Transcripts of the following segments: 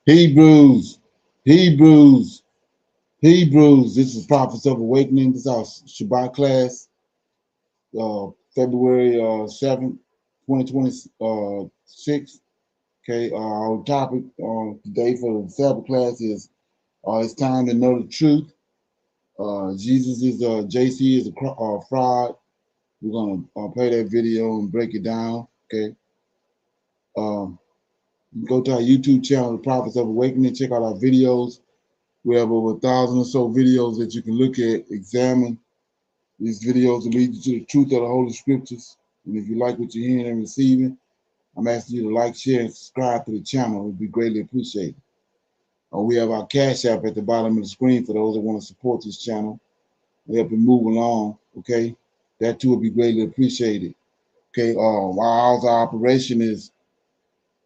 Hebrews, Hebrews, Hebrews. This is Prophets of Awakening. This is our Shabbat class, February 7th, 2026. Okay, our topic today for the Sabbath class is it's time to know the truth. Jesus is JC is a fraud. We're gonna play that video and break it down. Okay, um, you can go to our YouTube channel, The Prophets of Awakening. Check out our videos. We have over 1,000 or so videos that you can look at, examine. These videos will lead you to the truth of the Holy Scriptures. And if you like what you're hearing and receiving, I'm asking you to like, share, and subscribe to the channel. It would be greatly appreciated. We have our Cash App at the bottom of the screen for those that want to support this channel and help it move along. Okay, that too would be greatly appreciated. Okay, our hours of operation is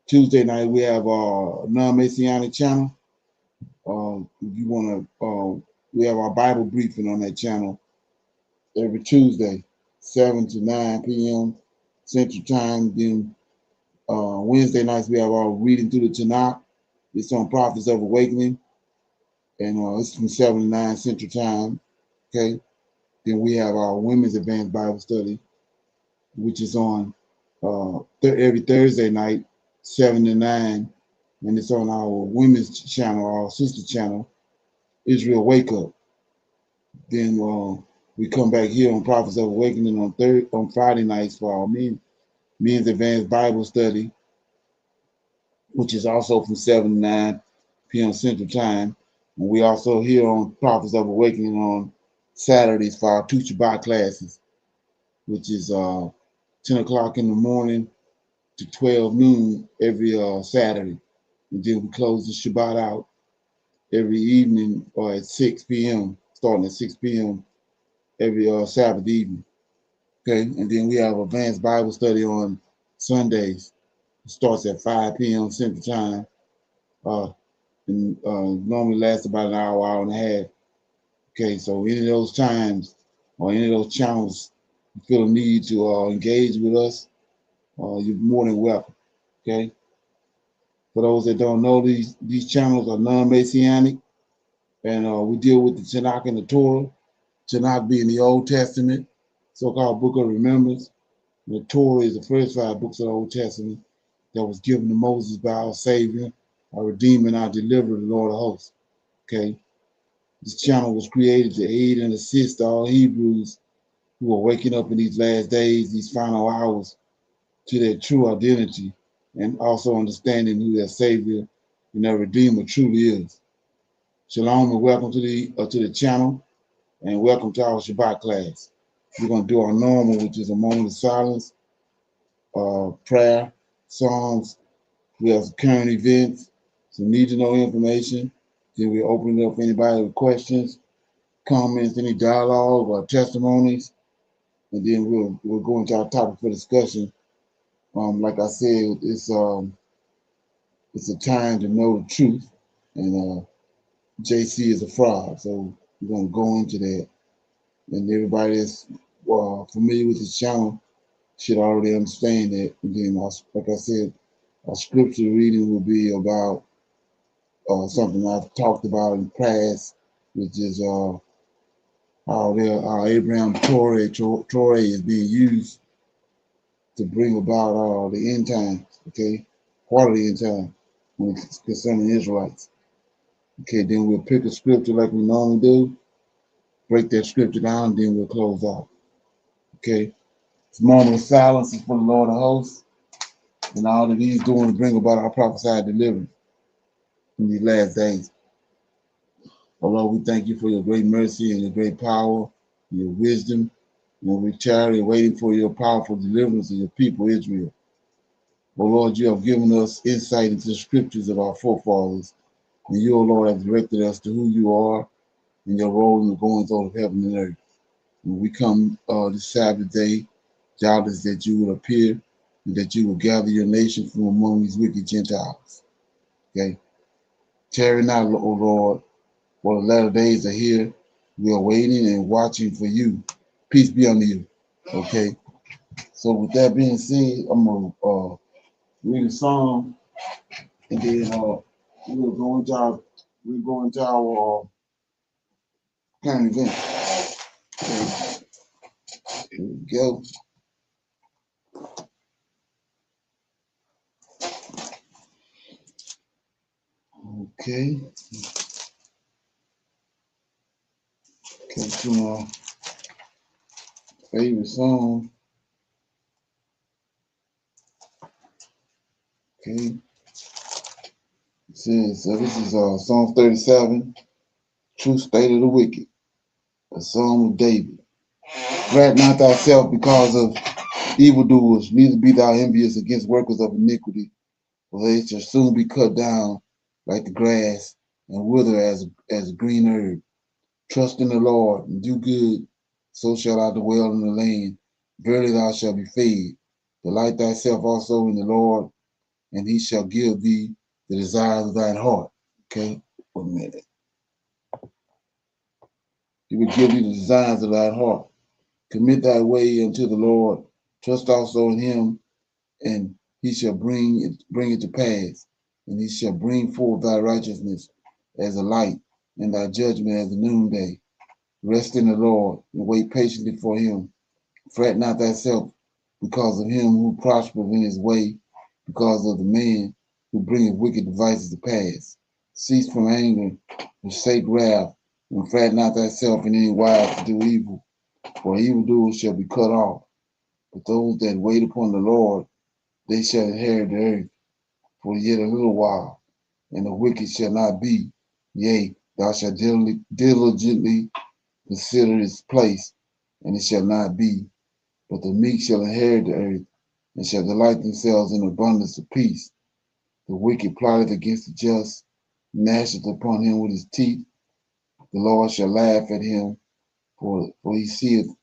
Tuesday night. We have a non-Messianic channel. If you want to, we have our Bible briefing on that channel every Tuesday, 7 to 9 p.m. Central Time. Then Wednesday nights we have our reading through the Tanakh. It's on Prophets of Awakening, and it's from 7 to 9 Central Time. Okay. Then we have our Women's Advanced Bible Study, which is on every Thursday night, 7 to 9, and it's on our women's channel, our sister channel, Israel Wake Up. Then we come back here on Prophets of Awakening on Friday nights for our men's advanced Bible study, which is also from 7 to 9 p.m. Central Time. And we also here on Prophets of Awakening on Saturdays for our two Shabbat classes, which is 10 o'clock in the morning to 12 noon every Saturday. And then we close the Shabbat out every evening or at 6 p.m., starting at 6 p.m. every Sabbath evening. Okay, and then we have advanced Bible study on Sundays. It starts at 5 p.m. Central Time, and normally lasts about an hour, hour and a half. Okay, so any of those times or any of those channels you feel a need to engage with us, you're more than welcome. Okay, for those that don't know, these channels are non-Messianic, and we deal with the Tanakh and the Torah. Tanakh being the Old Testament, so-called Book of Remembrance. The Torah is the first 5 books of the Old Testament that was given to Moses by our Savior, our Redeemer, and our Deliverer, the Lord of Hosts. Okay, this channel was created to aid and assist all Hebrews who are waking up in these last days, these final hours, to their true identity, and also understanding who their Savior and their Redeemer truly is. Shalom and welcome to the channel, and welcome to our Shabbat class. We're going to do our normal, which is a moment of silence, prayer, songs. We have some current events, some need to know information. Then we open it up for anybody with questions, comments, any dialogue or testimonies, and then we'll go into our topic for discussion. Like I said, it's a time to know the truth, and JC is a fraud, so we're gonna go into that. And everybody that's familiar with this channel should already understand that. And then, like I said, our scripture reading will be about something I've talked about in the past, which is how Abraham Torah is being used to bring about the end times. Okay, part of the end time when it's concerning the Israelites. Okay, then we'll pick a scripture like we normally do, break that scripture down, and then we'll close out. Okay, this moment of silence is for the Lord of hosts and all that He's doing to bring about our prophesied deliverance in these last days. Oh Lord, we thank you for your great mercy and your great power, your wisdom, and we tarry waiting for your powerful deliverance of your people, Israel. Oh Lord, you have given us insight into the scriptures of our forefathers, and you, O Lord, have directed us to who you are and your role in the goings on of heaven and earth. When we come this Sabbath day, doubtless that you will appear and that you will gather your nation from among these wicked Gentiles. Okay? Tarry not, O Lord, for the latter days are here. We are waiting and watching for you. Peace be unto you. Okay? So with that being said, I'm going to read a psalm, and then we'll go into our current event. Okay, here we go. Okay, come to my favorite song. Okay, it says, so this is Psalm 37, True State of the Wicked, a Psalm of David. Fret not thyself because of evildoers, neither be thou envious against workers of iniquity, for they shall soon be cut down like the grass and wither as green herb. Trust in the Lord and do good, so shall thou dwell in the land. Verily thou shalt be fed. Delight thyself also in the Lord, and he shall give thee the desires of thine heart. Okay, 1 minute. He will give thee the desires of thine heart. Commit thy way unto the Lord. Trust also in him, and he shall bring it to pass. And he shall bring forth thy righteousness as a light, and thy judgment as the noonday. Rest in the Lord, and wait patiently for him. Fret not thyself because of him who prospereth in his way, because of the man who bringeth wicked devices to pass. Cease from anger, forsake wrath, and fret not thyself in any wise to do evil, for evildoers shall be cut off. But those that wait upon the Lord, they shall inherit the earth for yet a little while, and the wicked shall not be. Yea, thou shalt diligently consider its place, and it shall not be. But the meek shall inherit the earth, and shall delight themselves in abundance of peace. The wicked plotteth against the just, gnasheth upon him with his teeth. The Lord shall laugh at him, for he seeth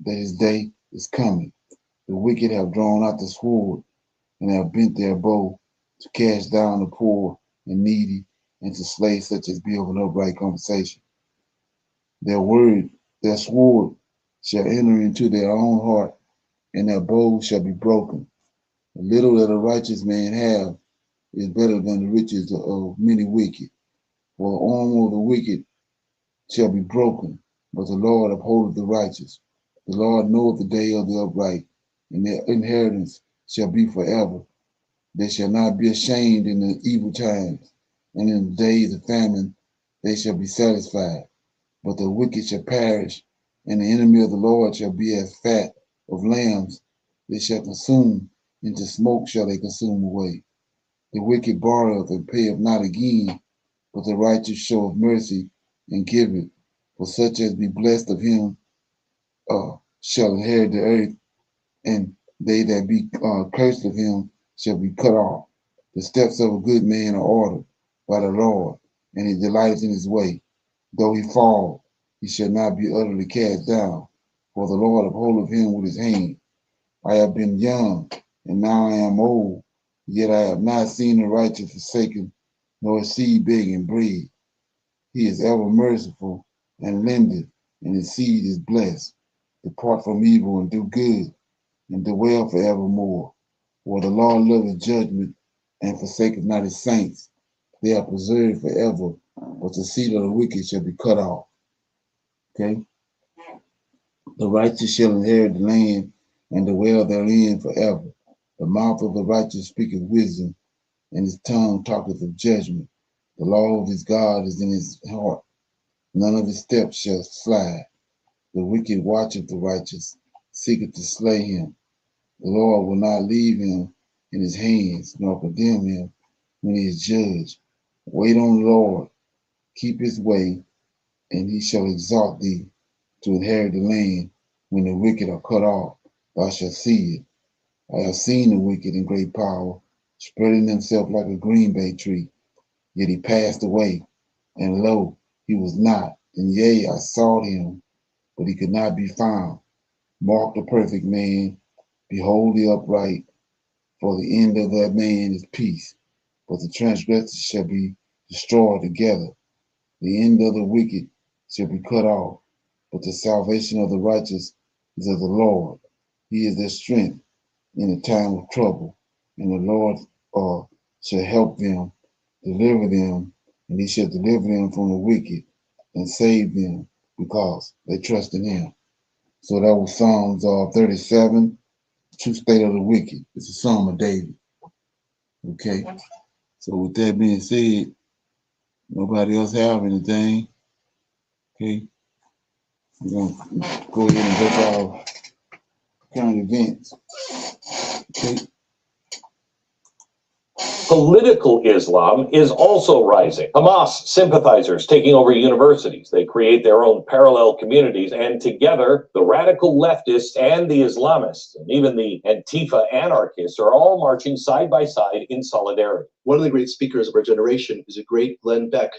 that his day is coming. The wicked have drawn out the sword, and have bent their bow to cast down the poor and needy, and to slay such as be of an upright conversation. Their sword shall enter into their own heart, and their bow shall be broken. The little that a righteous man have is better than the riches of many wicked. For the arm of the wicked shall be broken, but the Lord upholdeth the righteous. The Lord knoweth the day of the upright, and their inheritance shall be forever. They shall not be ashamed in the evil times, and in the days of famine they shall be satisfied. But the wicked shall perish, and the enemy of the Lord shall be as fat of lambs. They shall consume, into smoke shall they consume away. The wicked borroweth and payeth not again, but the righteous showeth mercy and giveth. For such as be blessed of him shall inherit the earth, and they that be cursed of him shall be cut off. The steps of a good man are ordered by the Lord, and he delighteth in his way. Though he fall, he shall not be utterly cast down, for the Lord upholdeth him with his hand. I have been young, and now I am old, yet I have not seen the righteous forsaken, nor his seed begging bread. He is ever merciful and lendeth, and his seed is blessed. Depart from evil and do good, and dwell forevermore. For the Lord loveth judgment, and forsaketh not his saints. They are preserved forever, but the seed of the wicked shall be cut off. Okay? The righteous shall inherit the land, and dwell therein forever. The mouth of the righteous speaketh wisdom, and his tongue talketh of judgment. The law of his God is in his heart. None of his steps shall slide. The wicked watcheth the righteous, seeketh to slay him. The Lord will not leave him in his hands, nor condemn him when he is judged. Wait on the Lord, keep his way, and he shall exalt thee to inherit the land. When the wicked are cut off, thou shalt see it. I have seen the wicked in great power, spreading himself like a green bay tree. Yet he passed away, and lo, he was not. And yea, I sought him, but he could not be found. Mark the perfect man, behold the upright, for the end of that man is peace. But the transgressors shall be destroyed together. The end of the wicked shall be cut off, but the salvation of the righteous is of the Lord. He is their strength in the time of trouble, and the Lord shall help them deliver them, and he shall deliver them from the wicked and save them because they trust in him. So that was Psalms 37, true state of the wicked. It's a Psalm of David. Okay. So with that being said, nobody else have anything. Okay. We're gonna go ahead and go to our current events. Okay. Political Islam is also rising. Hamas sympathizers taking over universities. They create their own parallel communities, and together, the radical leftists and the Islamists, and even the Antifa anarchists, are all marching side by side in solidarity. One of the great speakers of our generation is a great Glenn Beck.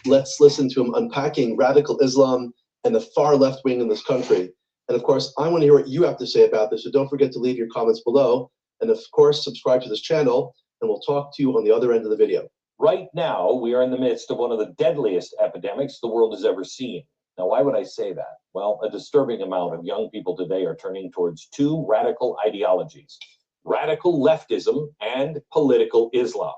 Let's listen to him unpacking radical Islam and the far left wing in this country. And of course, I want to hear what you have to say about this, so don't forget to leave your comments below. And of course, subscribe to this channel, and we'll talk to you on the other end of the video. Right now, we are in the midst of one of the deadliest epidemics the world has ever seen. Now, why would I say that? Well, a disturbing amount of young people today are turning towards two radical ideologies: radical leftism and political Islam.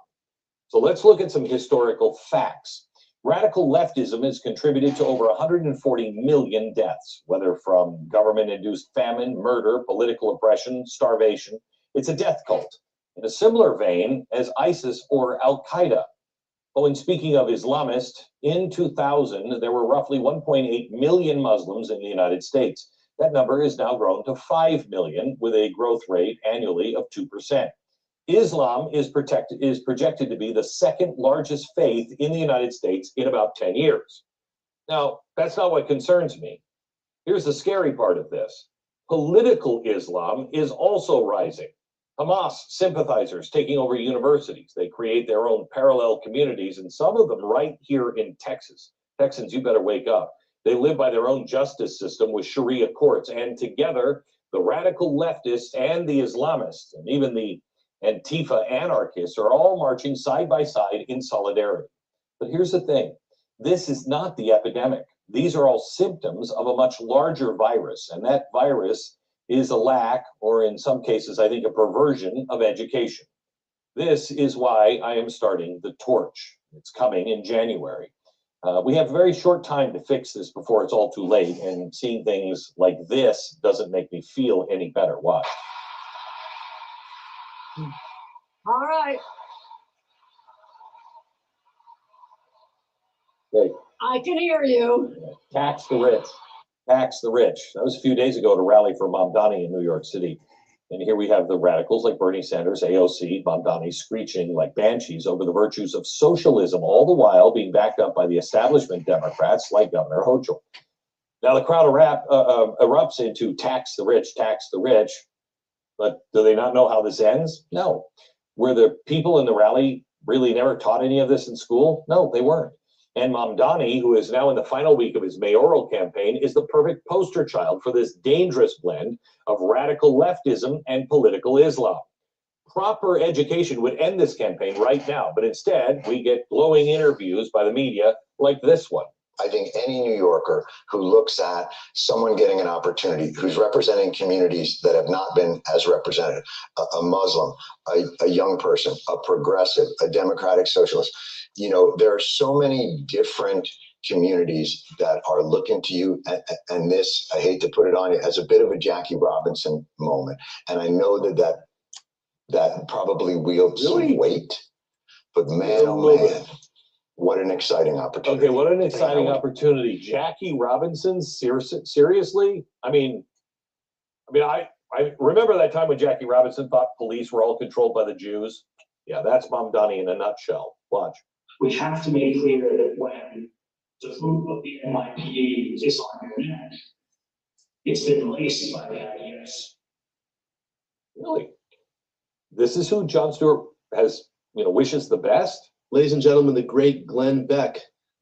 So let's look at some historical facts. Radical leftism has contributed to over 140 million deaths, whether from government-induced famine, murder, political oppression, starvation. It's a death cult, in a similar vein as ISIS or Al-Qaeda. Oh, and speaking of Islamists, in 2000, there were roughly 1.8 million Muslims in the United States. That number has now grown to 5 million, with a growth rate annually of 2%. Islam is projected to be the second largest faith in the United States in about 10 years. Now, that's not what concerns me. Here's the scary part of this. Political Islam is also rising. Hamas sympathizers taking over universities. They create their own parallel communities, and some of them right here in Texas. Texans, you better wake up. They live by their own justice system with Sharia courts, and together, the radical leftists and the Islamists, and even the Antifa anarchists, are all marching side by side in solidarity. But here's the thing. This is not the epidemic. These are all symptoms of a much larger virus, and that virus is a lack, or in some cases, I think, a perversion of education. This is why I am starting the torch. It's coming in January. We have a very short time to fix this before it's all too late, and seeing things like this doesn't make me feel any better. Why? All right. Okay. I can hear you. Tax the rich. Tax the rich. That was a few days ago at a rally for Mamdani in New York City. And here we have the radicals like Bernie Sanders, AOC, Mamdani screeching like banshees over the virtues of socialism, all the while being backed up by the establishment Democrats like Governor Hochul. Now the crowd erupts into tax the rich, but do they not know how this ends? No. Were the people in the rally really never taught any of this in school? No, they weren't. And Mamdani, who is now in the final week of his mayoral campaign, is the perfect poster child for this dangerous blend of radical leftism and political Islam. Proper education would end this campaign right now, but instead we get glowing interviews by the media like this one. I think any New Yorker who looks at someone getting an opportunity, who's representing communities that have not been as represented, a Muslim, a young person, a progressive, a democratic socialist, you know, there are so many different communities that are looking to you. And this, I hate to put it on you, as a bit of a Jackie Robinson moment. And I know that probably wields some weight, but man, oh man. What an exciting opportunity. Okay, what an exciting opportunity. Jackie Robinson, seriously? I remember that time when Jackie Robinson thought police were all controlled by the Jews. Yeah, that's Mamdani in a nutshell. Watch. We have to make clear that when the fruit of the NYPD is on your neck, it's been laced by the IDS. Really? This is who Jon Stewart has, wishes the best? Ladies and gentlemen, the great Glenn Beck.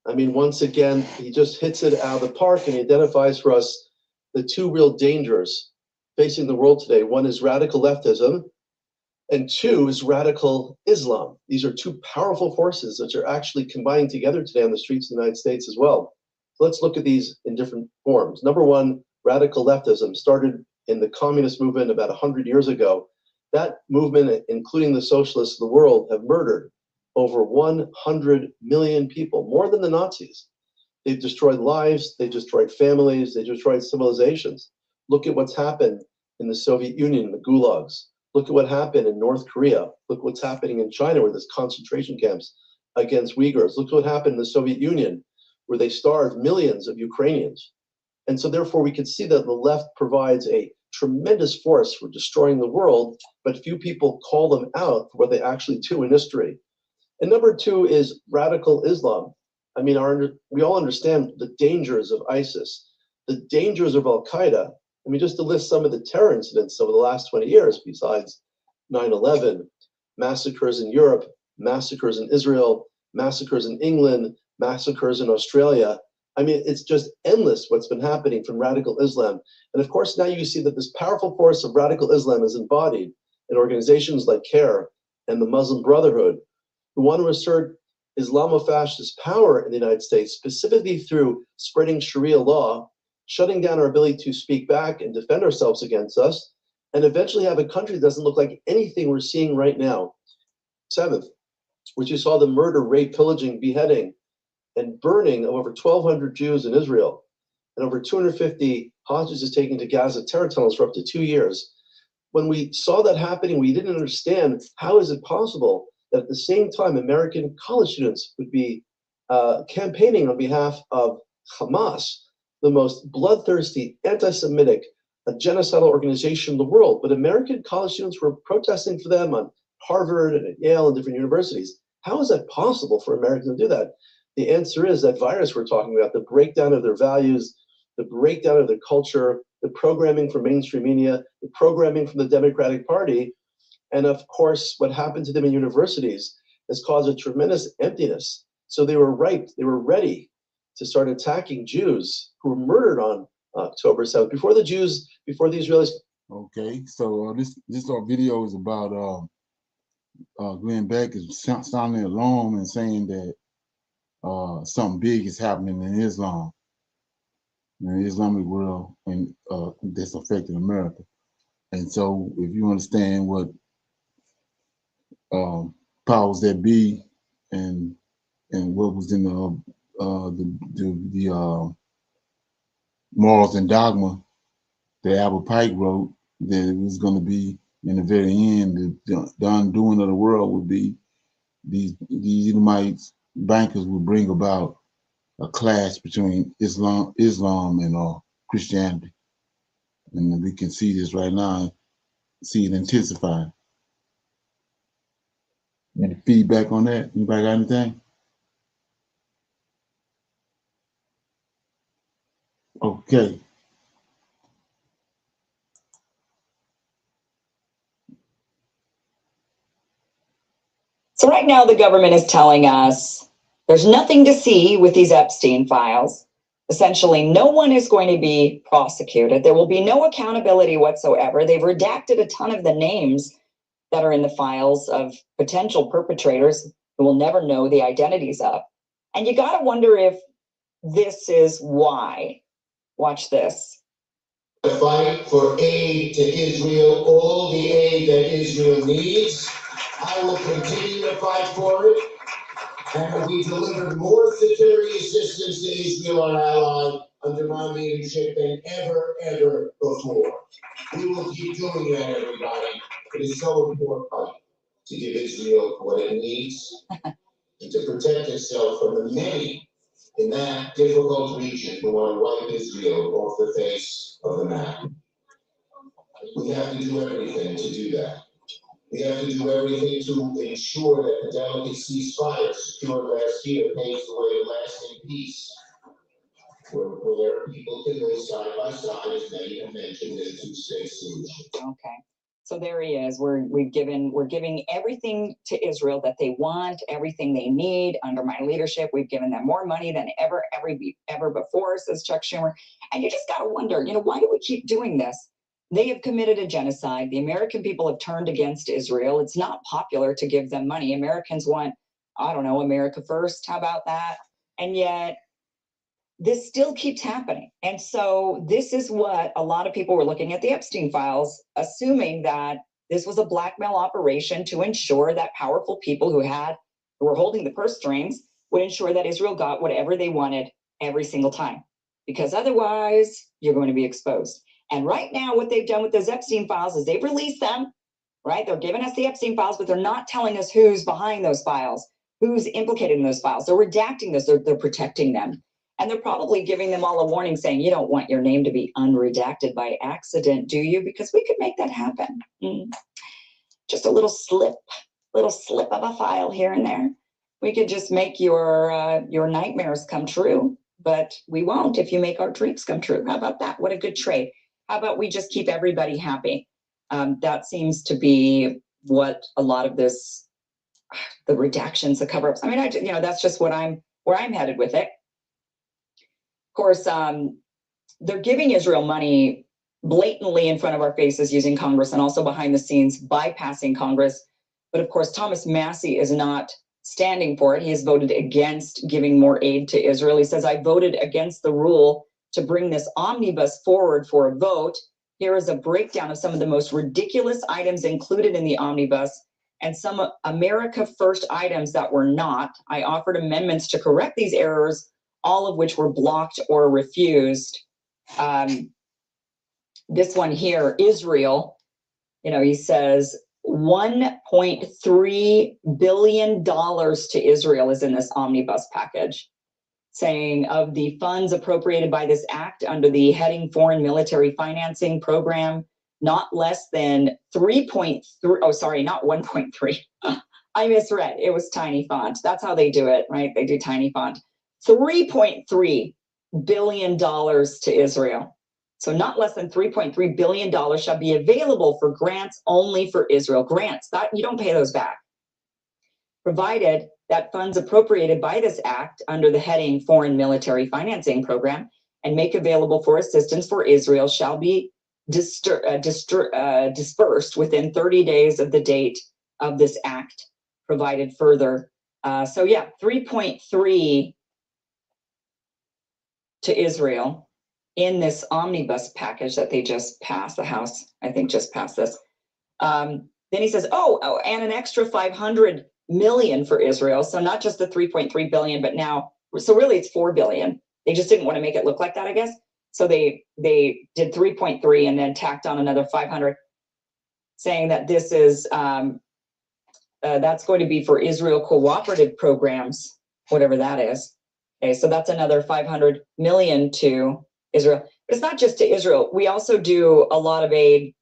I mean, once again, he just hits it out of the park, and he identifies for us the two real dangers facing the world today. One is radical leftism, and two is radical Islam. These are two powerful forces that are actually combining together today on the streets of the United States as well. So let's look at these in different forms. Number one, radical leftism started in the communist movement about 100 years ago. That movement, including the socialists of the world, have murdered over 100 million people, more than the Nazis. They've destroyed lives, they've destroyed families, they've destroyed civilizations. Look at what's happened in the Soviet Union, the gulags. Look at what happened in North Korea. Look what's happening in China, where there's concentration camps against Uyghurs. Look what happened in the Soviet Union, where they starved millions of Ukrainians. And so therefore we can see that the left provides a tremendous force for destroying the world, but few people call them out for what they actually do in history. And number two is radical Islam. I mean, we all understand the dangers of ISIS, the dangers of Al-Qaeda. I mean, just to list some of the terror incidents over the last 20 years, besides 9/11, massacres in Europe, massacres in Israel, massacres in England, massacres in Australia. I mean, it's just endless what's been happening from radical Islam. And of course, now you see that this powerful force of radical Islam is embodied in organizations like CARE and the Muslim Brotherhood, who want to assert Islamofascist power in the United States, specifically through spreading Sharia law, shutting down our ability to speak back and defend ourselves against us, and eventually have a country that doesn't look like anything we're seeing right now. Seventh, which you saw the murder, rape, pillaging, beheading, and burning of over 1,200 Jews in Israel, and over 250 hostages taken to Gaza terror tunnels for up to 2 years. When we saw that happening, we didn't understand how is it possible that at the same time American college students would be campaigning on behalf of Hamas, the most bloodthirsty, anti-Semitic, genocidal organization in the world. But American college students were protesting for them on Harvard and at Yale and different universities. How is that possible for Americans to do that? The answer is that virus we're talking about, the breakdown of their values, the breakdown of their culture, the programming from mainstream media, the programming from the Democratic Party, and of course, what happened to them in universities has caused a tremendous emptiness. So they were ripe, they were ready to start attacking Jews who were murdered on October 7th, before the Israelis. Okay, so this video is about Glenn Beck is sounding alarm and saying that something big is happening in Islam, in the Islamic world, and that's affecting America. And so, if you understand what powers that be, and what was in the Morals and Dogma that Albert Pike wrote, that it was going to be in the very end, the undoing of the world would be these Edomites bankers would bring about a clash between Islam and Christianity, and we can see this right now, see it intensify. Any feedback on that? Anybody got anything? Okay. So right now the government is telling us there's nothing to see with these Epstein files. Essentially, no one is going to be prosecuted. There will be no accountability whatsoever. They've redacted a ton of the names that are in the files of potential perpetrators who we'll never know the identities of. And you got to wonder if this is why. Watch this. The fight for aid to Israel, all the aid that Israel needs. I will continue to fight for it. And we delivered more security assistance to Israel, our ally, under my leadership than ever before. We will keep doing that, everybody. It is so important to give Israel what it needs and to protect itself from the many in that difficult region who want to wipe Israel off the face of the map. We have to do everything to do that. We have to do everything to ensure that the delicate ceasefire secured last year paves the way to lasting peace, where people can live side by side, as many have mentioned, in a two-state solution. Okay. So there he is. We're giving everything to Israel that they want, everything they need under my leadership. We've given them more money than ever before, says Chuck Schumer. And you just got to wonder, why do we keep doing this? They have committed a genocide. The American people have turned against Israel. It's not popular to give them money. Americans want, I don't know, America first. How about that? And yet this still keeps happening. And so this is what a lot of people were looking at the Epstein files, assuming that this was a blackmail operation to ensure that powerful people who had who were holding the purse strings, would ensure that Israel got whatever they wanted every single time, because otherwise you're going to be exposed. And right now, what they've done with those Epstein files is they've released them, right? They're giving us the Epstein files, but they're not telling us who's behind those files, who's implicated in those files. They're redacting those, they're protecting them. And they're probably giving them all a warning saying, you don't want your name to be unredacted by accident, do you? Because we could make that happen. Just a little slip of a file here and there. We could just make your nightmares come true, but we won't if you make our dreams come true. How about that? What a good trade. How about we just keep everybody happy? That seems to be what a lot of this, the redactions, the cover-ups. I mean, that's just where I'm headed with it. Of course, they're giving Israel money blatantly in front of our faces using Congress, and also behind the scenes bypassing Congress. But of course, Thomas Massey is not standing for it. He has voted against giving more aid to Israel. He says, I voted against the rule to bring this omnibus forward for a vote. Here is a breakdown of some of the most ridiculous items included in the omnibus and some America First items that were not. I offered amendments to correct these errors, all of which were blocked or refused. This one here, Israel, he says $1.3 billion to Israel is in this omnibus package, saying of the funds appropriated by this act under the heading Foreign Military Financing Program, not less than 3.3, oh, sorry, not 1.3. I misread. It was tiny font. That's how they do it, right? They do tiny font. $3.3 billion to Israel. So not less than $3.3 billion shall be available for grants only for Israel. Grants, that you don't pay those back. Provided that funds appropriated by this act under the heading Foreign Military Financing Program and make available for assistance for Israel shall be dispersed within 30 days of the date of this act, provided further. So yeah, 3.3 to Israel in this omnibus package that they just passed. The House, I think, just passed this. Then he says, oh, and an extra 500 million for Israel. So not just the 3.3 billion, but now, so really it's 4 billion. They just didn't want to make it look like that, I guess. So they did 3.3 and then tacked on another 500, saying that this is, that's going to be for Israel cooperative programs, whatever that is. Okay, so that's another 500 million to Israel. But it's not just to Israel. We also do a lot of aid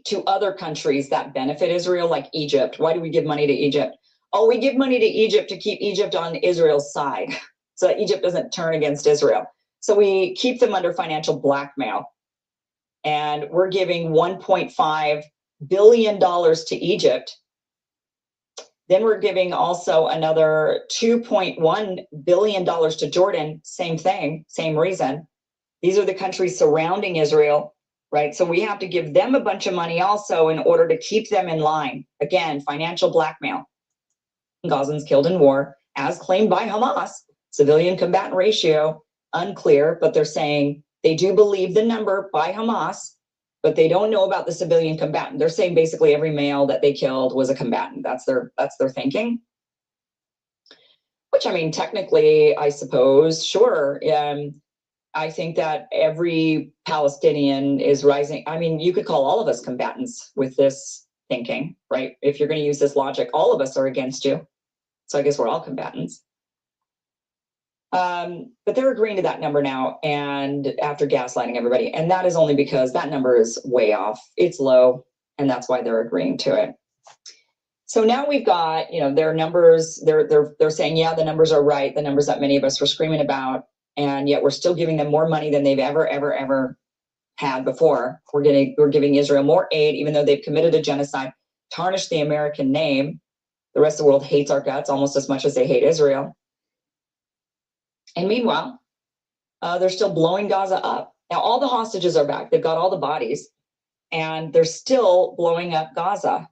to other countries that benefit Israel, like Egypt. Why do we give money to Egypt? Oh, we give money to Egypt to keep Egypt on Israel's side so that Egypt doesn't turn against Israel. So we keep them under financial blackmail. And we're giving $1.5 billion to Egypt. Then we're giving also another $2.1 billion to Jordan. Same thing, same reason. These are the countries surrounding Israel, right? So we have to give them a bunch of money also in order to keep them in line. Again, financial blackmail. Gazans killed in war, as claimed by Hamas. Civilian combatant ratio, unclear, but they're saying they do believe the number by Hamas, but they don't know about the civilian combatant. They're saying basically every male that they killed was a combatant. That's their thinking. Which, I mean, technically, I suppose, sure. I think that every Palestinian is rising. I mean, you could call all of us combatants with this thinking, right? If you're going to use this logic, all of us are against you. So I guess we're all combatants. But they're agreeing to that number now, and after gaslighting everybody, and that is only because that number is way off. It's low, and that's why they're agreeing to it. So now we've got, their numbers. They're saying, yeah, the numbers are right, the numbers that many of us were screaming about, and yet we're still giving them more money than they've ever had before. We're giving Israel more aid, even though they've committed a genocide, tarnished the American name. The rest of the world hates our guts almost as much as they hate Israel. And meanwhile, they're still blowing Gaza up. Now, all the hostages are back. They've got all the bodies, and they're still blowing up Gaza.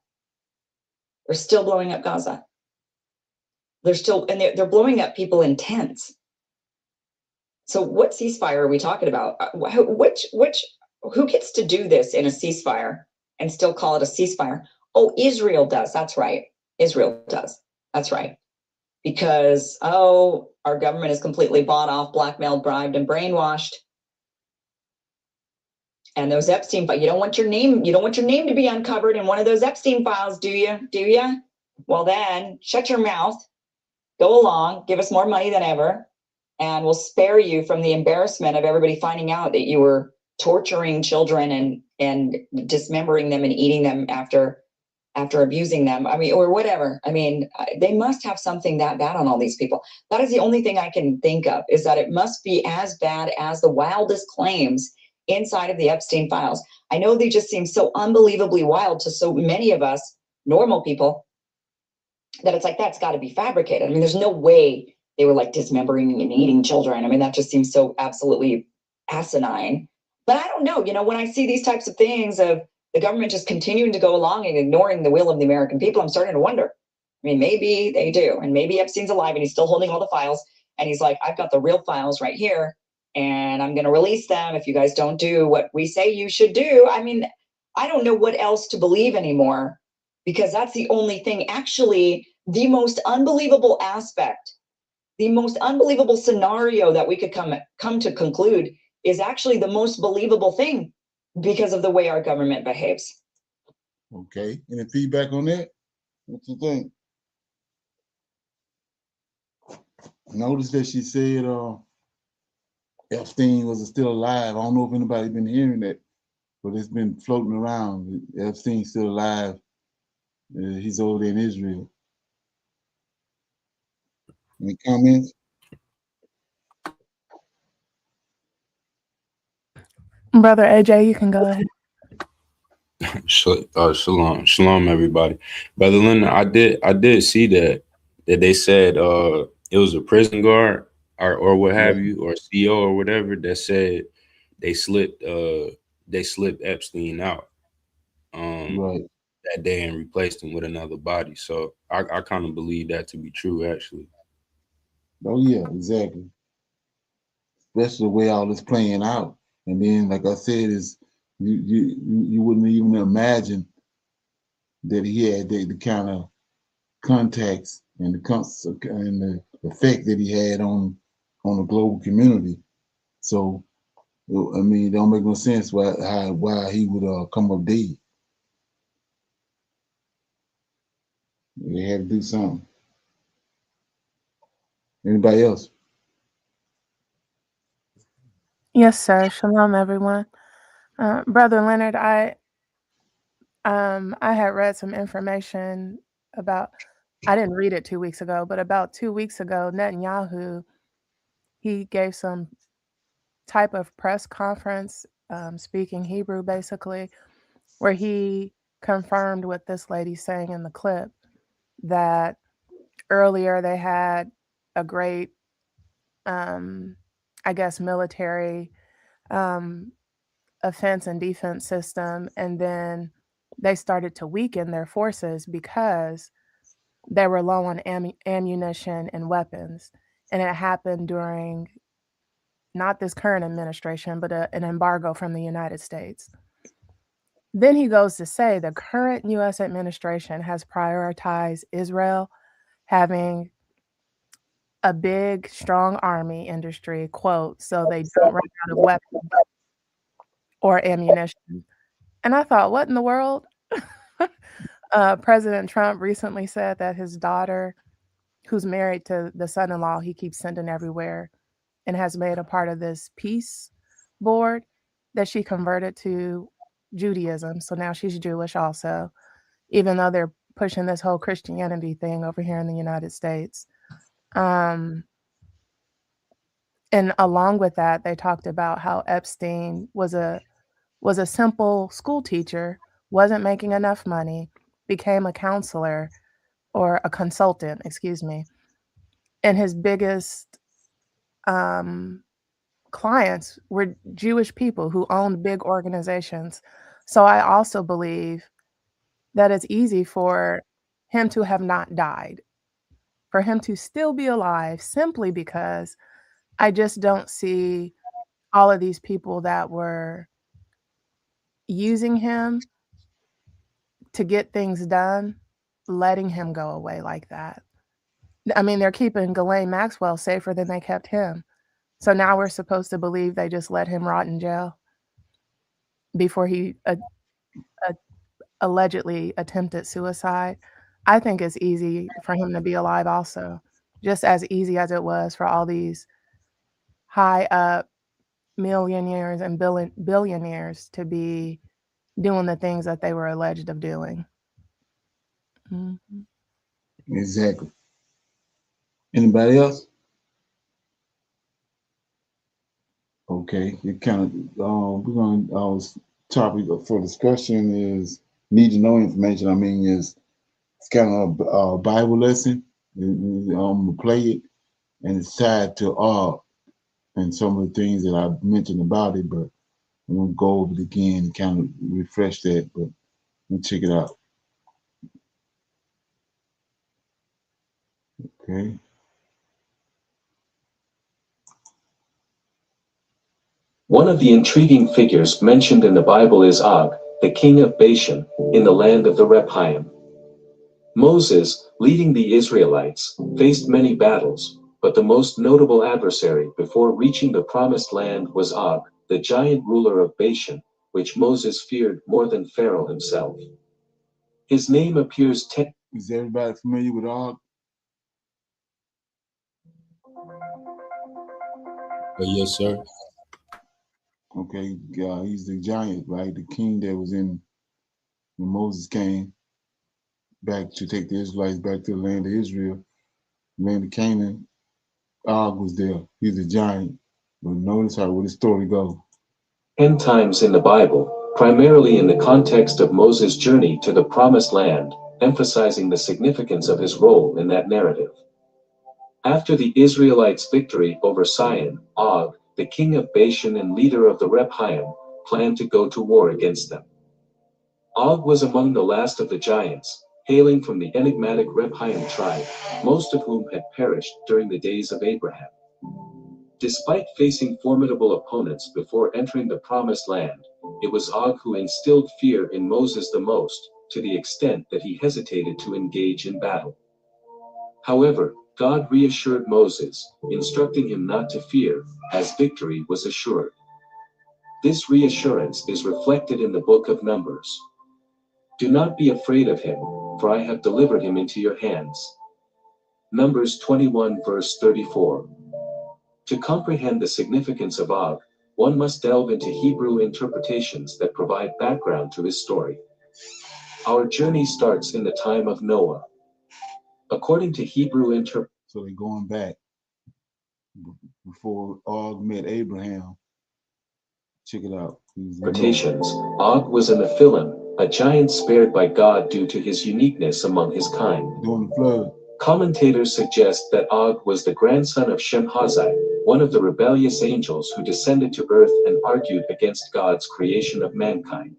They're still blowing up Gaza. They're blowing up people in tents. So what ceasefire are we talking about? Who gets to do this in a ceasefire and still call it a ceasefire? Oh, Israel does. That's right. Israel does. That's right. Because, oh, our government is completely bought off, blackmailed, bribed, and brainwashed. And those Epstein files, you don't want your name to be uncovered in one of those Epstein files, do you? Do you? Well, then shut your mouth, go along, give us more money than ever, and we'll spare you from the embarrassment of everybody finding out that you were torturing children and dismembering them and eating them after abusing them. I mean, or whatever. I mean, they must have something that bad on all these people. That is the only thing I can think of, is that it must be as bad as the wildest claims inside of the Epstein files. I know they just seem so unbelievably wild to so many of us normal people that it's like, that's got to be fabricated. I mean, there's no way they were like dismembering and eating children. I mean, that just seems so absolutely asinine. But I don't know, when I see these types of things of the government just continuing to go along and ignoring the will of the American people, I'm starting to wonder. I mean, maybe they do, and maybe Epstein's alive and he's still holding all the files, and he's like, I've got the real files right here, and I'm going to release them if you guys don't do what we say you should do. I mean, I don't know what else to believe anymore, because that's the only thing. Actually, the most unbelievable aspect, the most unbelievable scenario that we could come to conclude is actually the most believable thing, because of the way our government behaves. Okay. Any feedback on that? What you think? Notice that she said Epstein was still alive. I don't know if anybody's been hearing that, but it's been floating around. Epstein's still alive. He's over there in Israel. Any comments? Brother AJ, you can go ahead. Shalom, everybody. Brother Leonard, I did see that they said it was a prison guard or what have you, or CEO or whatever, that said they slipped Epstein out that day and replaced him with another body. So I kind of believe that to be true, actually. Oh yeah, exactly. Especially the way all this playing out. And then, like I said, is you wouldn't even imagine that he had the kind of contacts and the effect that he had on the global community. So, I mean, it don't make no sense why he would come up dead. They had to do something. Anybody else? Yes, sir. Shalom, everyone. Brother Leonard, I had read some information about, I didn't read it 2 weeks ago, but about 2 weeks ago, Netanyahu, he gave some type of press conference, speaking Hebrew basically, where he confirmed what this lady saying in the clip, that earlier they had a great, I guess, military offense and defense system, and then they started to weaken their forces because they were low on ammunition and weapons. And it happened during not this current administration, but an embargo from the United States. Then he goes to say the current U.S. administration has prioritized Israel having a big, strong army industry, quote, so they don't run out of weapons or ammunition. And I thought, what in the world? President Trump recently said that his daughter, who's married to the son-in-law he keeps sending everywhere and has made a part of this peace board, that she converted to Judaism. So now she's Jewish also, even though they're pushing this whole Christianity thing over here in the United States. And along with that, they talked about how Epstein was a simple school teacher, wasn't making enough money, became a counselor or a consultant, excuse me. And his biggest clients were Jewish people who owned big organizations. So I also believe that it's easy for him to have not died, for him to still be alive, simply because I just don't see all of these people that were using him to get things done, letting him go away like that. I mean, they're keeping Ghislaine Maxwell safer than they kept him. So now we're supposed to believe they just let him rot in jail before he allegedly attempted suicide. I think it's easy for him to be alive also, just as easy as it was for all these high up millionaires and billionaires to be doing the things that they were alleged of doing. Mhm. Exactly. Anybody else? Okay, it kind of we're going topic for discussion is need to know information. I mean, it's kind of a Bible lesson. Play it, and it's tied to art and some of the things that I mentioned about it. But I'm gonna go over it again and kind of refresh that. But let me check it out. Okay. One of the intriguing figures mentioned in the Bible is Og, the king of Bashan, in the land of the Rephaim. Moses, leading the Israelites, faced many battles, but the most notable adversary before reaching the promised land was Og, the giant ruler of Bashan, which Moses feared more than Pharaoh himself. His name appears Is everybody familiar with Og? Yes, sir. Okay, he's the giant, right? The king that was in when Moses came back to take the Israelites back to the land of Israel, land of Canaan. Og was there. He's a giant. But notice where the story goes. 10 times in the Bible, primarily in the context of Moses' journey to the Promised Land, emphasizing the significance of his role in that narrative. After the Israelites' victory over Sihon, Og, the king of Bashan and leader of the Rephaim, planned to go to war against them. Og was among the last of the giants, hailing from the enigmatic Rephaim tribe, most of whom had perished during the days of Abraham. Despite facing formidable opponents before entering the Promised Land, it was Og who instilled fear in Moses the most, to the extent that he hesitated to engage in battle. However, God reassured Moses, instructing him not to fear, as victory was assured. This reassurance is reflected in the book of Numbers. Do not be afraid of him, for I have delivered him into your hands. Numbers 21 verse 34. To comprehend the significance of Og, one must delve into Hebrew interpretations that provide background to his story. Our journey starts in the time of Noah. According to Hebrew So they're going back before Og met Abraham. Check it out. interpretations, Og was a Nephilim, a giant spared by God due to his uniqueness among his kind. During the flood. Commentators suggest that Og was the grandson of Shemhazai, one of the rebellious angels who descended to earth and argued against God's creation of mankind.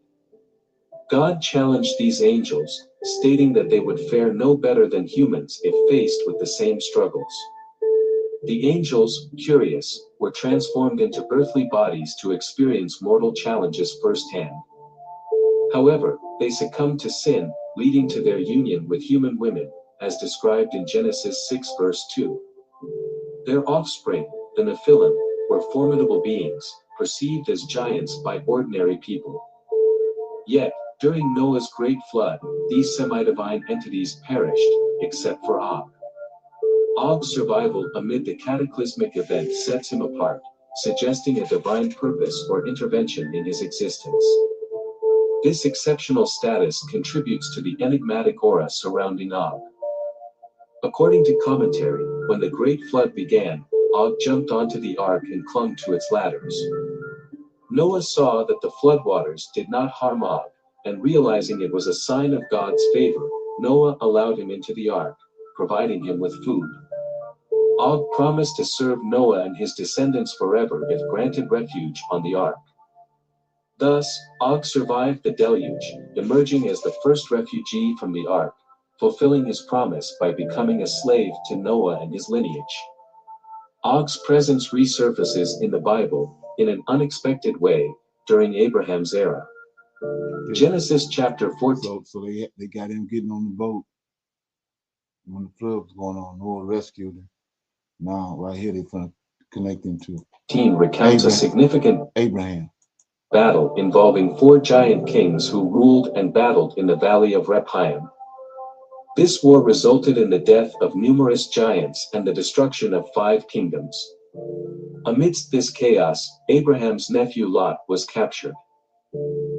God challenged these angels, stating that they would fare no better than humans if faced with the same struggles. The angels, curious, were transformed into earthly bodies to experience mortal challenges firsthand. However, they succumbed to sin, leading to their union with human women, as described in Genesis 6 verse 2. Their offspring, the Nephilim, were formidable beings, perceived as giants by ordinary people. Yet, during Noah's great flood, these semi-divine entities perished, except for Og. Og's survival amid the cataclysmic event sets him apart, suggesting a divine purpose or intervention in his existence. This exceptional status contributes to the enigmatic aura surrounding Og. According to commentary, when the Great Flood began, Og jumped onto the ark and clung to its ladders. Noah saw that the floodwaters did not harm Og, and realizing it was a sign of God's favor, Noah allowed him into the ark, providing him with food. Og promised to serve Noah and his descendants forever if granted refuge on the ark. Thus, Og survived the deluge, emerging as the first refugee from the ark, fulfilling his promise by becoming a slave to Noah and his lineage. Og's presence resurfaces in the Bible, in an unexpected way, during Abraham's era. Genesis chapter 14. So they got him getting on the boat. when the flood was going on. Noah rescued them. Now, right here, they're going to connect into recounts a significant Abraham battle involving 4 giant kings who ruled and battled in the valley of Rephaim. This war resulted in the death of numerous giants and the destruction of 5 kingdoms. Amidst this chaos, Abraham's nephew Lot was captured.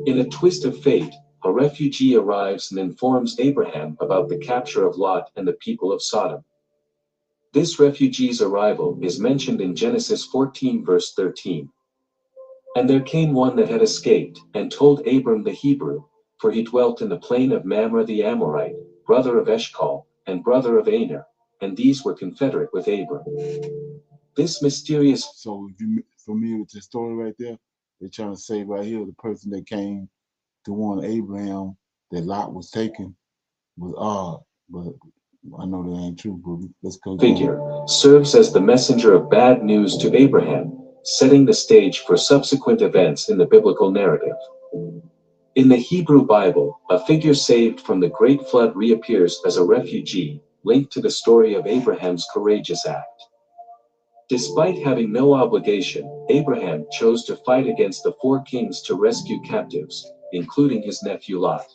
In a twist of fate, a refugee arrives and informs Abraham about the capture of Lot and the people of Sodom. This refugee's arrival is mentioned in Genesis 14 verse 13. And there came one that had escaped, and told Abram the Hebrew, for he dwelt in the plain of Mamre the Amorite, brother of Eshcol, and brother of Aner, and these were confederate with Abram. This mysterious... So if you're familiar with the story right there, they're trying to say right here, the person that came to warn Abraham that Lot was taken was Og, but I know that ain't true, but let's go. Figure serves as the messenger of bad news to Abraham, setting the stage for subsequent events in the biblical narrative. In the Hebrew Bible, a figure saved from the Great Flood reappears as a refugee, linked to the story of Abraham's courageous act. Despite having no obligation, Abraham chose to fight against the 4 kings to rescue captives, including his nephew Lot.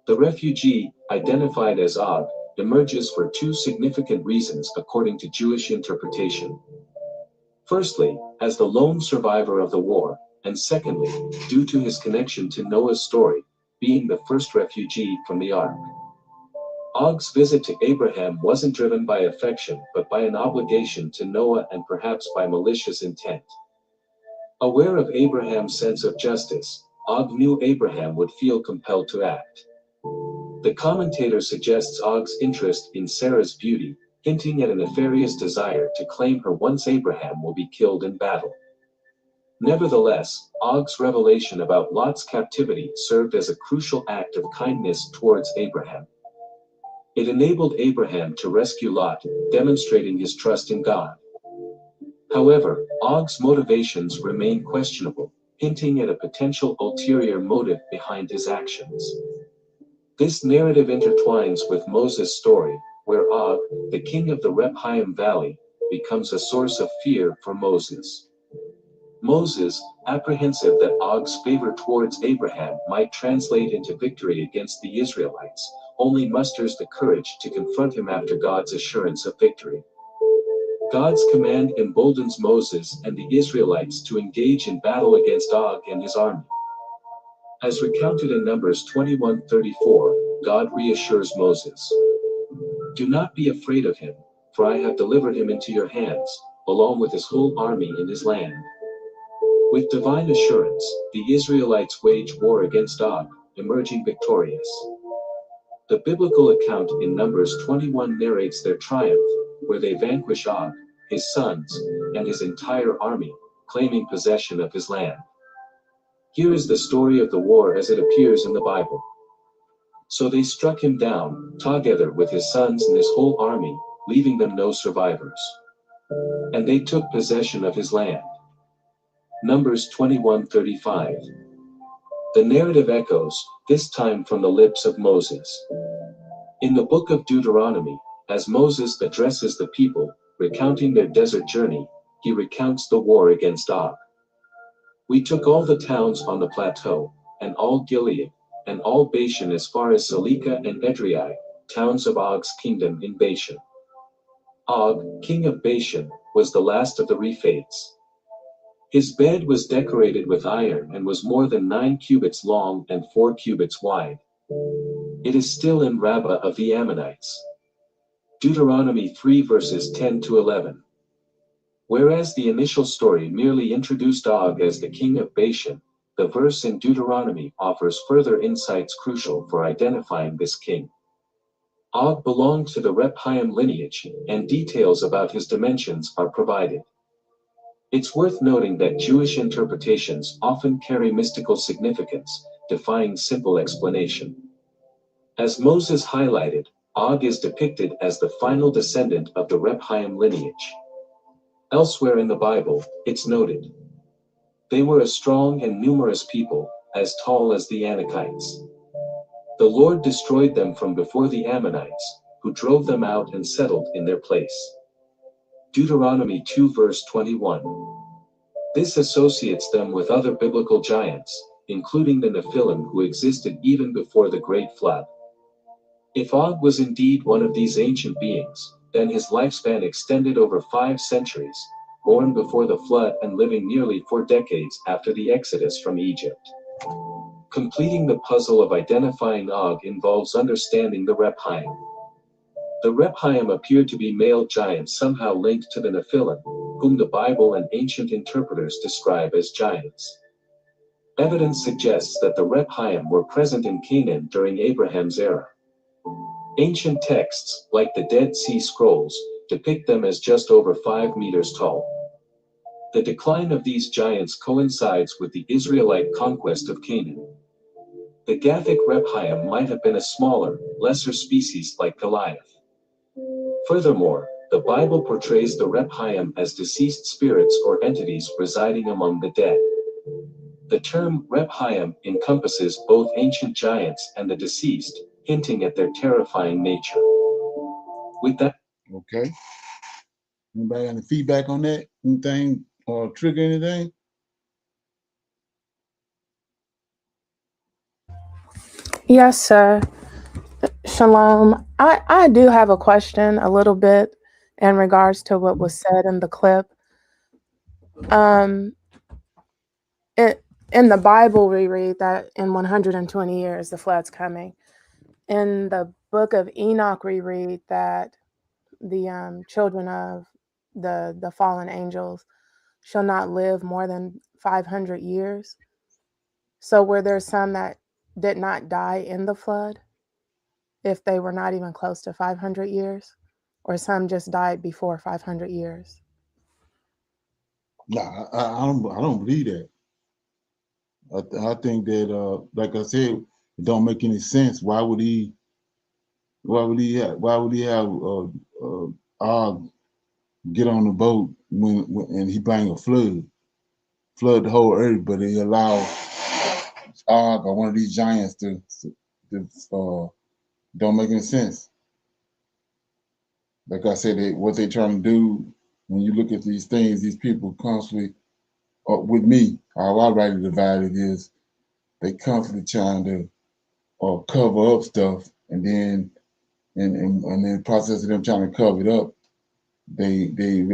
The refugee, identified as Og, emerges for 2 significant reasons according to Jewish interpretation. Firstly, as the lone survivor of the war, and secondly, due to his connection to Noah's story, being the first refugee from the ark. Og's visit to Abraham wasn't driven by affection but by an obligation to Noah and perhaps by malicious intent. Aware of Abraham's sense of justice, Og knew Abraham would feel compelled to act. The commentator suggests Og's interest in Sarah's beauty, hinting at a nefarious desire to claim her once Abraham will be killed in battle. Nevertheless, Og's revelation about Lot's captivity served as a crucial act of kindness towards Abraham. It enabled Abraham to rescue Lot, demonstrating his trust in God. However, Og's motivations remain questionable, hinting at a potential ulterior motive behind his actions. This narrative intertwines with Moses' story, where Og, the king of the Rephaim Valley, becomes a source of fear for Moses. Moses, apprehensive that Og's favor towards Abraham might translate into victory against the Israelites, only musters the courage to confront him after God's assurance of victory. God's command emboldens Moses and the Israelites to engage in battle against Og and his army. As recounted in Numbers 21:34, God reassures Moses, "Do not be afraid of him, for I have delivered him into your hands, along with his whole army in his land." With divine assurance, the Israelites wage war against Og, emerging victorious. The biblical account in Numbers 21 narrates their triumph, where they vanquish Og, his sons, and his entire army, claiming possession of his land. Here is the story of the war as it appears in the Bible. So they struck him down, together with his sons and his whole army, leaving them no survivors. And they took possession of his land. Numbers 21:35. The narrative echoes, this time from the lips of Moses. In the book of Deuteronomy, as Moses addresses the people, recounting their desert journey, he recounts the war against Og. "We took all the towns on the plateau, and all Gilead, and all Bashan as far as Salika and Edrei, towns of Og's kingdom in Bashan." Og, king of Bashan, was the last of the Rephaites. His bed was decorated with iron and was more than 9 cubits long and 4 cubits wide. It is still in Rabbah of the Ammonites. Deuteronomy 3 verses 10 to 11. Whereas the initial story merely introduced Og as the king of Bashan, the verse in Deuteronomy offers further insights crucial for identifying this king. Og belonged to the Rephaim lineage, and details about his dimensions are provided. It's worth noting that Jewish interpretations often carry mystical significance, defying simple explanation. As Moses highlighted, Og is depicted as the final descendant of the Rephaim lineage. Elsewhere in the Bible, it's noted, "They were a strong and numerous people, as tall as the Anakites. The Lord destroyed them from before the Ammonites, who drove them out and settled in their place. Deuteronomy 2 verse 21. This associates them with other biblical giants, including the Nephilim who existed even before the Great Flood. If Og was indeed one of these ancient beings, then his lifespan extended over 5 centuries, born before the flood and living nearly 4 decades after the exodus from Egypt. Completing the puzzle of identifying Og involves understanding the Rephaim. The Rephaim appear to be male giants somehow linked to the Nephilim, whom the Bible and ancient interpreters describe as giants. Evidence suggests that the Rephaim were present in Canaan during Abraham's era. Ancient texts, like the Dead Sea Scrolls, depict them as just over 5 meters tall. The decline of these giants coincides with the Israelite conquest of Canaan. The Gathic Rephaim might have been a smaller, lesser species like Goliath. Furthermore, the Bible portrays the Rephaim as deceased spirits or entities residing among the dead. The term Rephaim encompasses both ancient giants and the deceased, hinting at their terrifying nature. With that, Okay. Anybody got any feedback on that? Anything or trigger anything? Yes, sir. Shalom. I do have a question a little bit in regards to what was said in the clip. In the Bible, we read that in 120 years, the flood's coming. In the book of Enoch, we read that the children of the fallen angels shall not live more than 500 years. So were there some that did not die in the flood if they were not even close to 500 years? Or some just died before 500 years? Nah, I don't believe that. I think that, like I said, it don't make any sense. Why would he have Og get on the boat when and he bring a flood the whole earth, but he allow Og or one of these giants to don't make any sense. Like I said, what they trying to do when you look at these things, these people constantly, with me, how I rightly divide it is they constantly trying to cover up stuff, and then and in the process of them trying to cover it up, they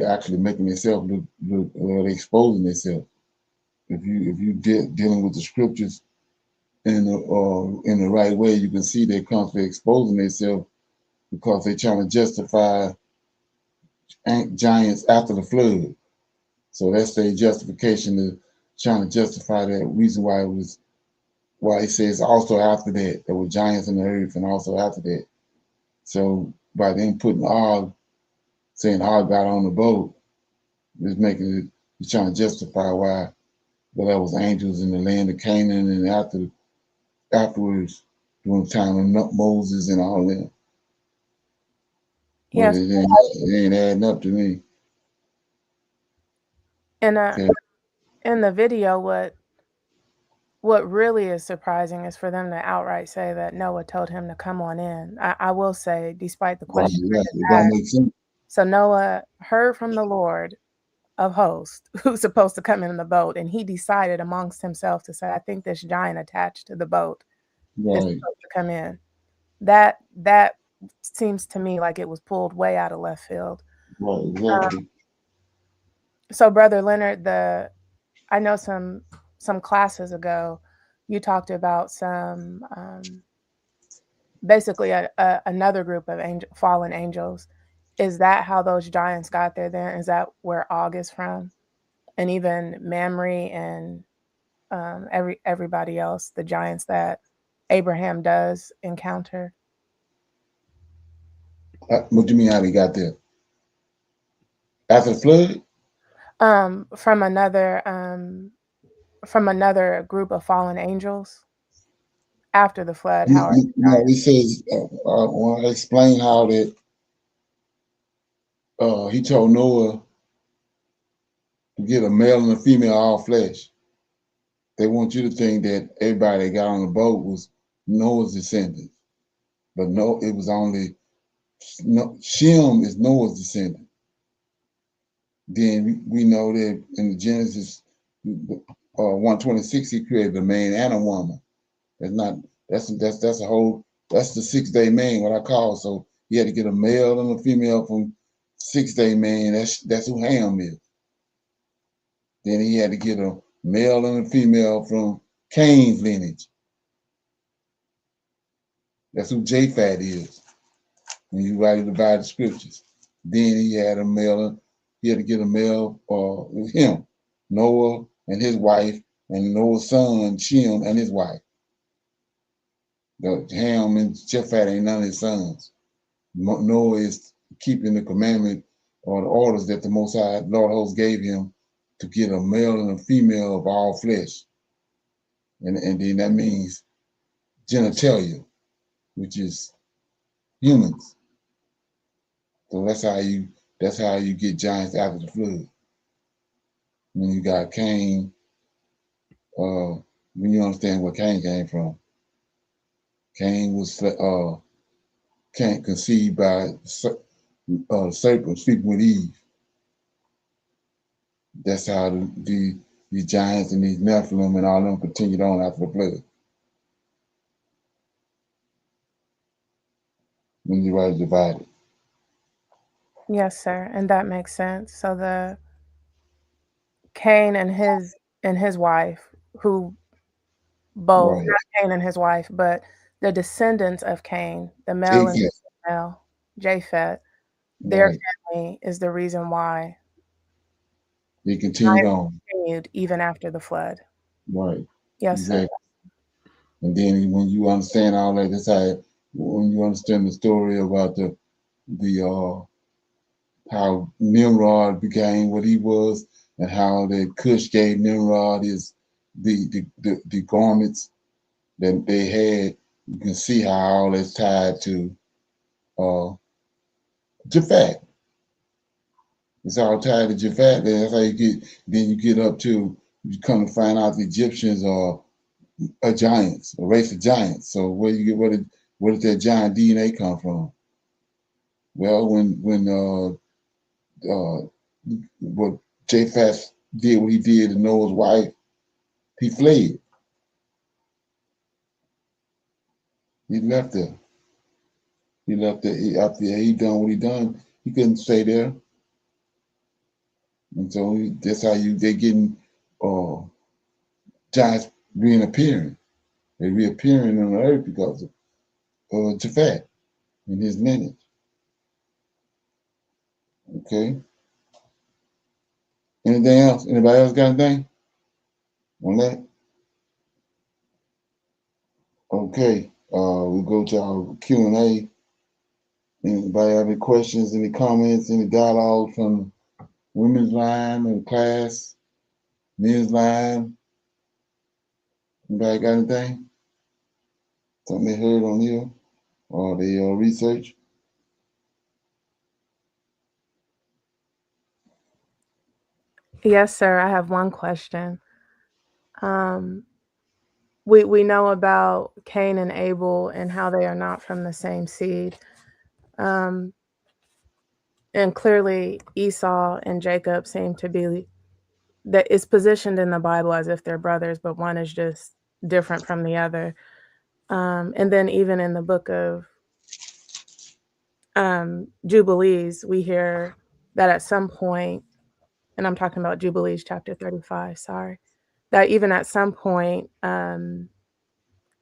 actually making themselves look they exposing themselves. If you dealing with the scriptures in the right way, you can see they're constantly exposing themselves because they're trying to justify giants after the flood. So that's their justification to trying to justify that reason why it says also after that there were giants in the earth and also after that. So by them putting Og, saying Og got on the boat, it's making it, he's trying to justify why there was angels in the land of Canaan and afterwards during the time of Moses and all that. But Yes. it ain't adding up to me. And Okay. in the video, what really is surprising is for them to outright say that Noah told him to come on in. I will say, despite the Right, question, it don't make sense. so Noah heard from the Lord of hosts who's supposed to come in the boat, and he decided amongst himself to say, I think this giant attached to the boat is Right. supposed to come in. That seems to me like it was pulled way out of left field. Right, exactly. So Brother Leonard, I know some classes ago, you talked about some basically another group of fallen angels. Is that how those giants got there then? Is that where Og is from? And even Mamre and everybody else, the giants that Abraham does encounter? What do you mean how they got there? After the flood? From another group of fallen angels after the flood. How are No, it says, when I explain how that he told Noah to get a male and a female all flesh. They want you to think that everybody that got on the boat was Noah's descendants. But no, it was only Shem is Noah's descendant. Then we know that in Genesis 126, he created a man and a woman. That's a whole, that's the 6-day man, what I call. So he had to get a male and a female from 6-day man. That's who Ham is. Then he had to get a male and a female from Cain's lineage. That's who Japhet is when you write about the scriptures. Then he had to get a male with him, Noah and his wife, and Noah's son, Shem, and his wife. The Ham and Japhet ain't none of his sons. Noah is keeping the commandment or the orders that the Most High Lord host gave him to get a male and a female of all flesh. And then that means genitalia, which is humans. So that's how you get giants after the flood. When you got Cain, when you understand where Cain came from. Cain was conceived by serpent speaking with Eve. That's how these giants and these Nephilim and all of them continued on after the flood. When you write divided. Yes, sir, and that makes sense. So the Cain and his wife, who both Right. not Cain and his wife, but the descendants of Cain, the male and Japheth. female, Japhet, their Right. family is the reason why They continued on. continued even after the flood. Right. Yes, sir. Exactly. And then when you understand all that, that's how when you understand the story about the how Nimrod became what he was, and how that Cush gave Nimrod the garments that they had. You can see how all that's tied to Japhet. It's all tied to Japhet. That's how you get up to, you come to find out the Egyptians are giants, a race of giants. So where did that giant DNA come from? Well, when what Japheth did what he did to Noah's wife, he fled. He left her. He left her after he done what he done. He couldn't stay there, and so that's how they getting giants reappearing. They reappearing on the earth because of Japhet and his lineage. Okay. Anything else? Anybody else got anything on that? Okay. We'll go to our Q&A. Anybody have any questions, any comments, any dialogue from women's line or class, men's line? Anybody got anything? Something they heard on here or they research? Yes, sir. I have one question. We know about Cain and Abel and how they are not from the same seed. And clearly Esau and Jacob seem to be, that it's positioned in the Bible as if they're brothers, but one is just different from the other. And then even in the book of Jubilees, we hear that at some point, and I'm talking about Jubilees chapter 35, sorry, that even at some point,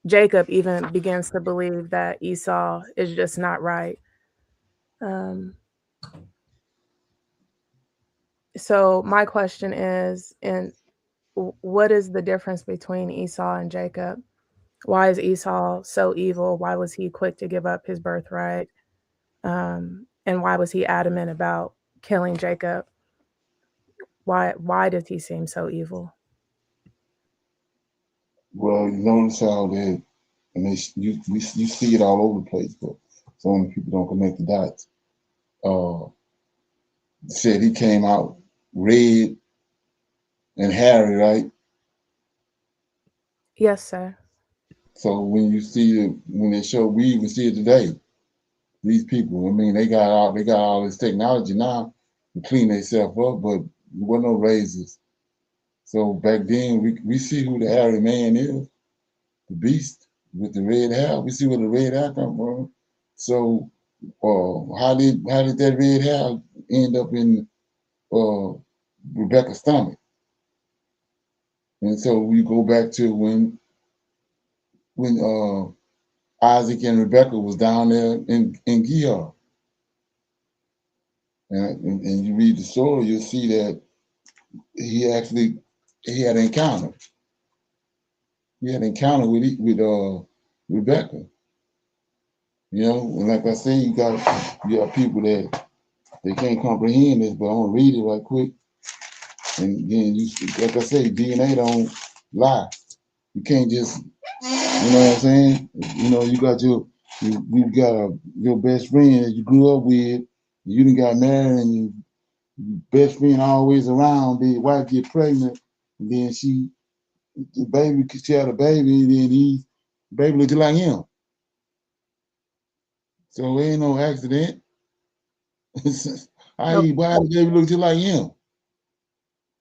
Jacob even begins to believe that Esau is just not right. So my question is, what is the difference between Esau and Jacob? Why is Esau so evil? Why was he quick to give up his birthright? And why was he adamant about killing Jacob? Why does he seem so evil? Well, you notice how that, and you see it all over the place, but so many people don't connect the dots. Said he came out red and hairy, right? Yes, sir. So when you see it, when they show, we even see it today. these people. I mean, they got all this technology now to clean themselves up, but there were no razors. So back then, we see who the hairy man is, the beast with the red hair. We see where the red hair come from. So, how did that red hair end up in uh, Rebecca's stomach? And so we go back to when Isaac and Rebecca was down there in Gerar. And you read the story, you'll see that he had an encounter. He had an encounter with Rebecca. You know, and like I say, you got people that they can't comprehend this, but I'm gonna read it right quick. And then like I say, DNA don't lie. You can't just, you know what I'm saying? You know, you got your best friend that you grew up with. You done got married, and your best friend always around. The wife get pregnant, and then she had a baby, and then baby look just like him. So it ain't no accident. Nope. Why the baby look just like him?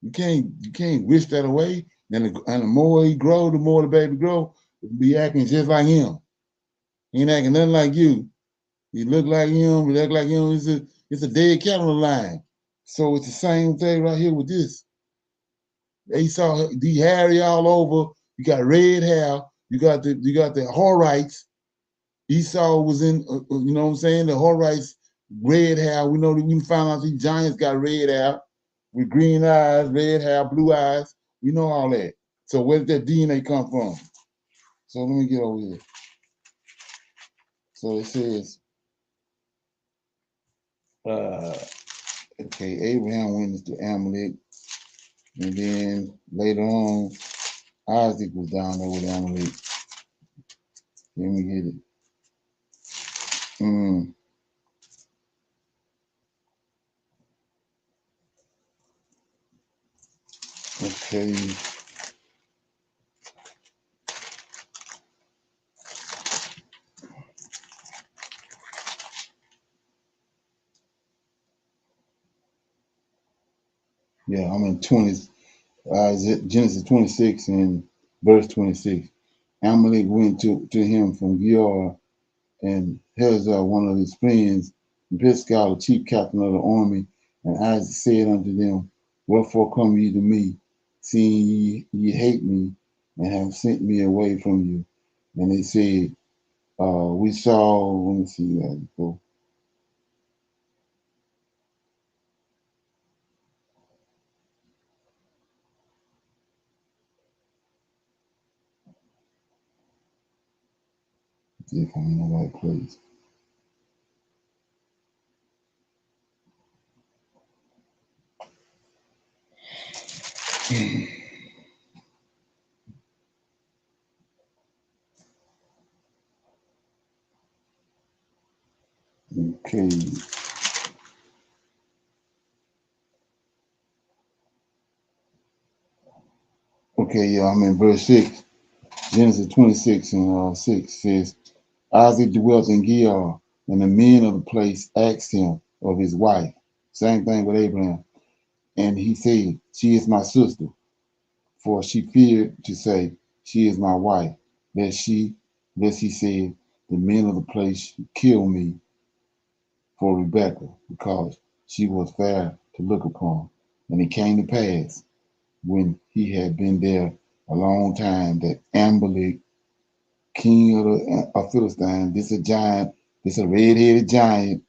You can't wish that away. And the more he grow, the more the baby grow, be acting just like him. He ain't acting nothing like you. He look like him, he act like him. It's a dead cat on the line. So it's the same thing right here with this. They saw the hairy all over. You got red hair. You got the Horites. Esau was in, you know what I'm saying? The Horites, red hair. We know that we found out these giants got red hair with green eyes, red hair, blue eyes. We know all that. So where did that DNA come from? So let me get over here. So it says, okay, Abraham went to Amalek, and then later on, Isaac was down there with Amalek. Let me get it. Okay. Yeah, I'm in Genesis 26 and verse 26. Amalek went to him from Gerar, and Hazar, one of his friends, and Pisgah, the chief captain of the army. And Isaac said unto them, wherefore come ye to me, seeing ye hate me, and have sent me away from you? And they said, we saw, let me see that before. See if I'm in the right place. Okay. Okay, yeah, I'm in verse 6. Genesis 26 and 6 says, Isaac dwelt in Gerar, and the men of the place asked him of his wife. Same thing with Abraham. And he said, she is my sister. For she feared to say, she is my wife. Lest he said, the men of the place should kill me for Rebekah, because she was fair to look upon. And it came to pass, when he had been there a long time, that Amalek, king of Philistine, this a giant, this a red-headed giant,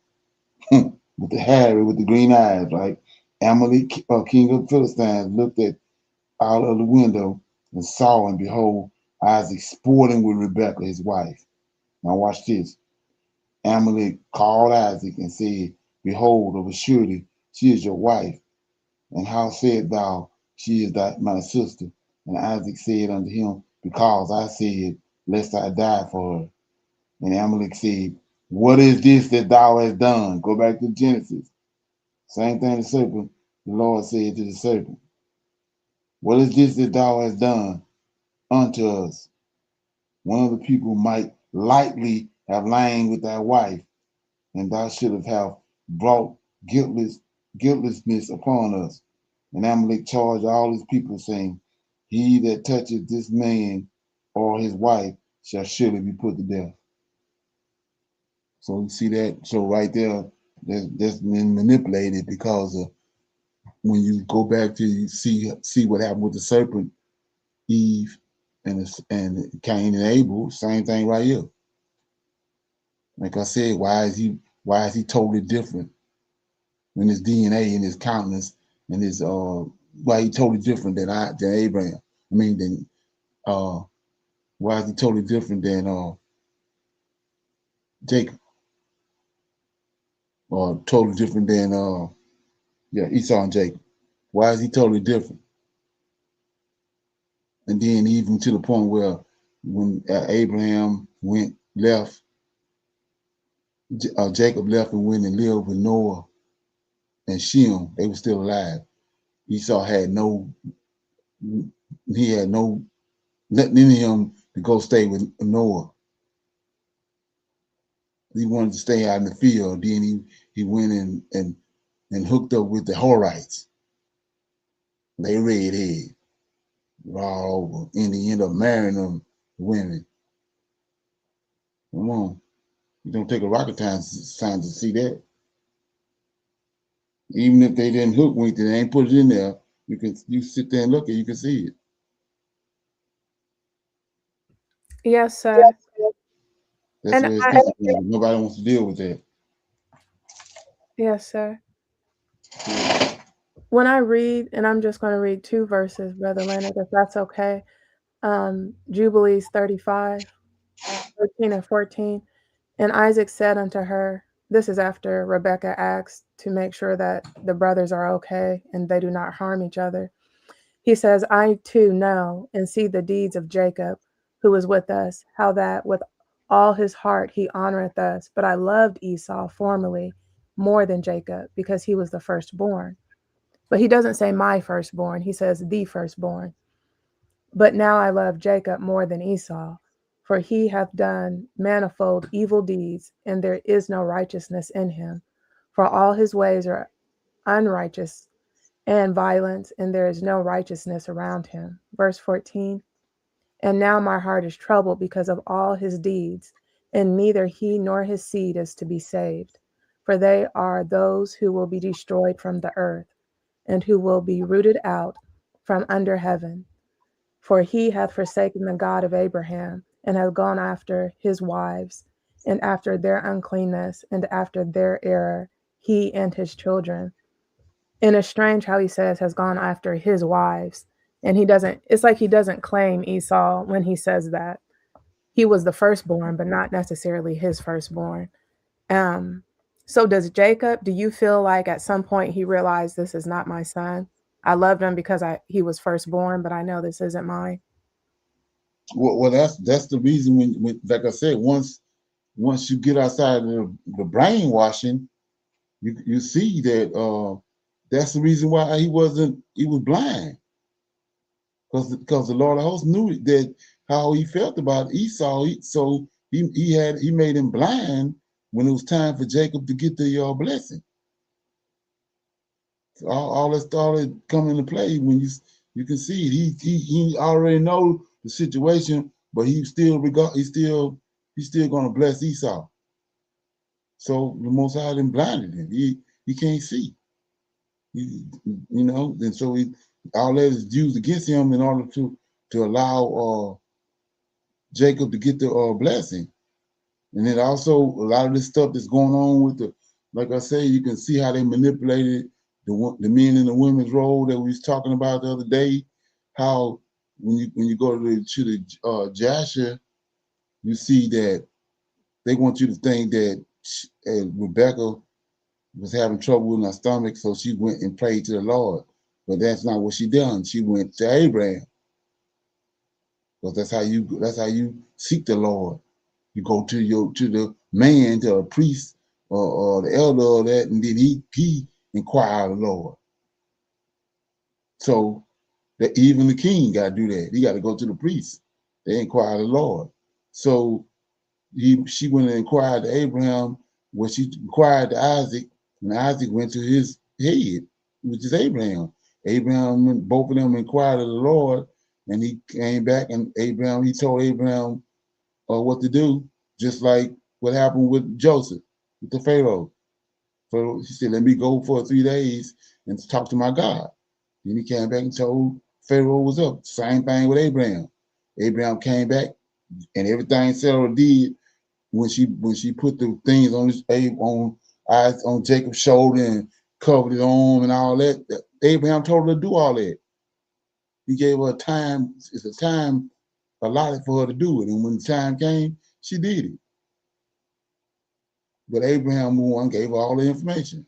with the hair, with the green eyes, right? Amalek, king of Philistine, looked out of the window and saw, and behold, Isaac sporting with Rebekah, his wife. Now watch this. Amalek called Isaac and said, behold, of a surety, she is your wife. And how said thou, she is my sister? And Isaac said unto him, because I said, lest I die for her. And Amalek said, what is this that thou hast done? Go back to Genesis. Same thing the serpent, the Lord said to the serpent, what is this that thou hast done unto us? One of the people might lightly have lain with thy wife, and thou shouldst have brought guiltlessness upon us. And Amalek charged all his people, saying, he that toucheth this man or his wife shall surely be put to death. So you see that? So right there, that's been manipulated because of when you go back to see what happened with the serpent, Eve, and Cain and Abel, same thing right here. Like I said, why is he totally different in his DNA and his countenance and his why he totally different than Abraham? I mean, why is he totally different than Jacob? Or totally different than Esau and Jacob? Why is he totally different? And then even to the point where when Abraham left, Jacob left and went and lived with Noah and Shem, they were still alive. Esau had he had no nothing in him to go stay with Noah. He wanted to stay out in the field. Then he went and hooked up with the Horites. They redhead all over. And he ended up marrying them women. Come on. You don't take a rocket science to see that. Even if they didn't hook with it, they ain't put it in there. You sit there and look at it, you can see it. Yes, sir. That's And where it's complicated. Nobody wants to deal with that. yes, sir. When I read, and I'm just going to read 2 verses, Brother Leonard, if that's okay. Jubilees 35, 13 and 14. And Isaac said unto her, this is after Rebekah asked to make sure that the brothers are okay and they do not harm each other. He says, I too know and see the deeds of Jacob, who was with us, how that with all his heart he honoreth us. But I loved Esau formerly more than Jacob, because he was the firstborn. But he doesn't say my firstborn, he says the firstborn. But now I love Jacob more than Esau, for he hath done manifold evil deeds, and there is no righteousness in him. For all his ways are unrighteous and violence, and there is no righteousness around him. Verse 14. And now my heart is troubled because of all his deeds, and neither he nor his seed is to be saved. For they are those who will be destroyed from the earth, and who will be rooted out from under heaven. For he hath forsaken the God of Abraham, and hath gone after his wives, and after their uncleanness, and after their error, he and his children. And it's strange how he says has gone after his wives. And it's like he doesn't claim Esau when he says that. He was the firstborn, but not necessarily his firstborn. Um, so do you feel like at some point he realized this is not my son? I loved him because he was firstborn, but I know this isn't mine. Well, that's the reason when like I said, once you get outside of the brainwashing, you see that that's the reason why he was blind, because the Lord of hosts knew that how he felt about Esau, so he made him blind when it was time for Jacob to get the blessing. So all that started coming into play when you can see it. He already know the situation, but he's still gonna bless Esau. So the Most High done blinded him. He can't see. And so all that is used against him in order to allow Jacob to get the blessing. And then also a lot of this stuff that's going on with like I say, you can see how they manipulated the men and the women's role that we was talking about the other day. How when you go to the Jasher, you see that they want you to think that Rebecca was having trouble in her stomach, so she went and prayed to the Lord. But that's not what she done. She went to Abraham. Because that's how you seek the Lord. You go to the man, to a priest or the elder or that, and then he inquire of the Lord. So that even the king got to do that. He got to go to the priest. They inquire of the Lord. So she went and inquired to Abraham, when she inquired to Isaac, and Isaac went to his head, which is Abraham. Abraham, both of them inquired of the Lord, and he came back, and he told Abraham what to do, just like what happened with Joseph, with the Pharaoh. So he said, let me go for 3 days and talk to my God. Then he came back and told Pharaoh was up. Same thing with Abraham. Abraham came back, and everything Sarah did when she put the things on his on Jacob's shoulder and covered his arm and all that. Abraham told her to do all that. He gave her time. It's a time allotted for her to do it, and when the time came, she did it. But Abraham one gave her all the information.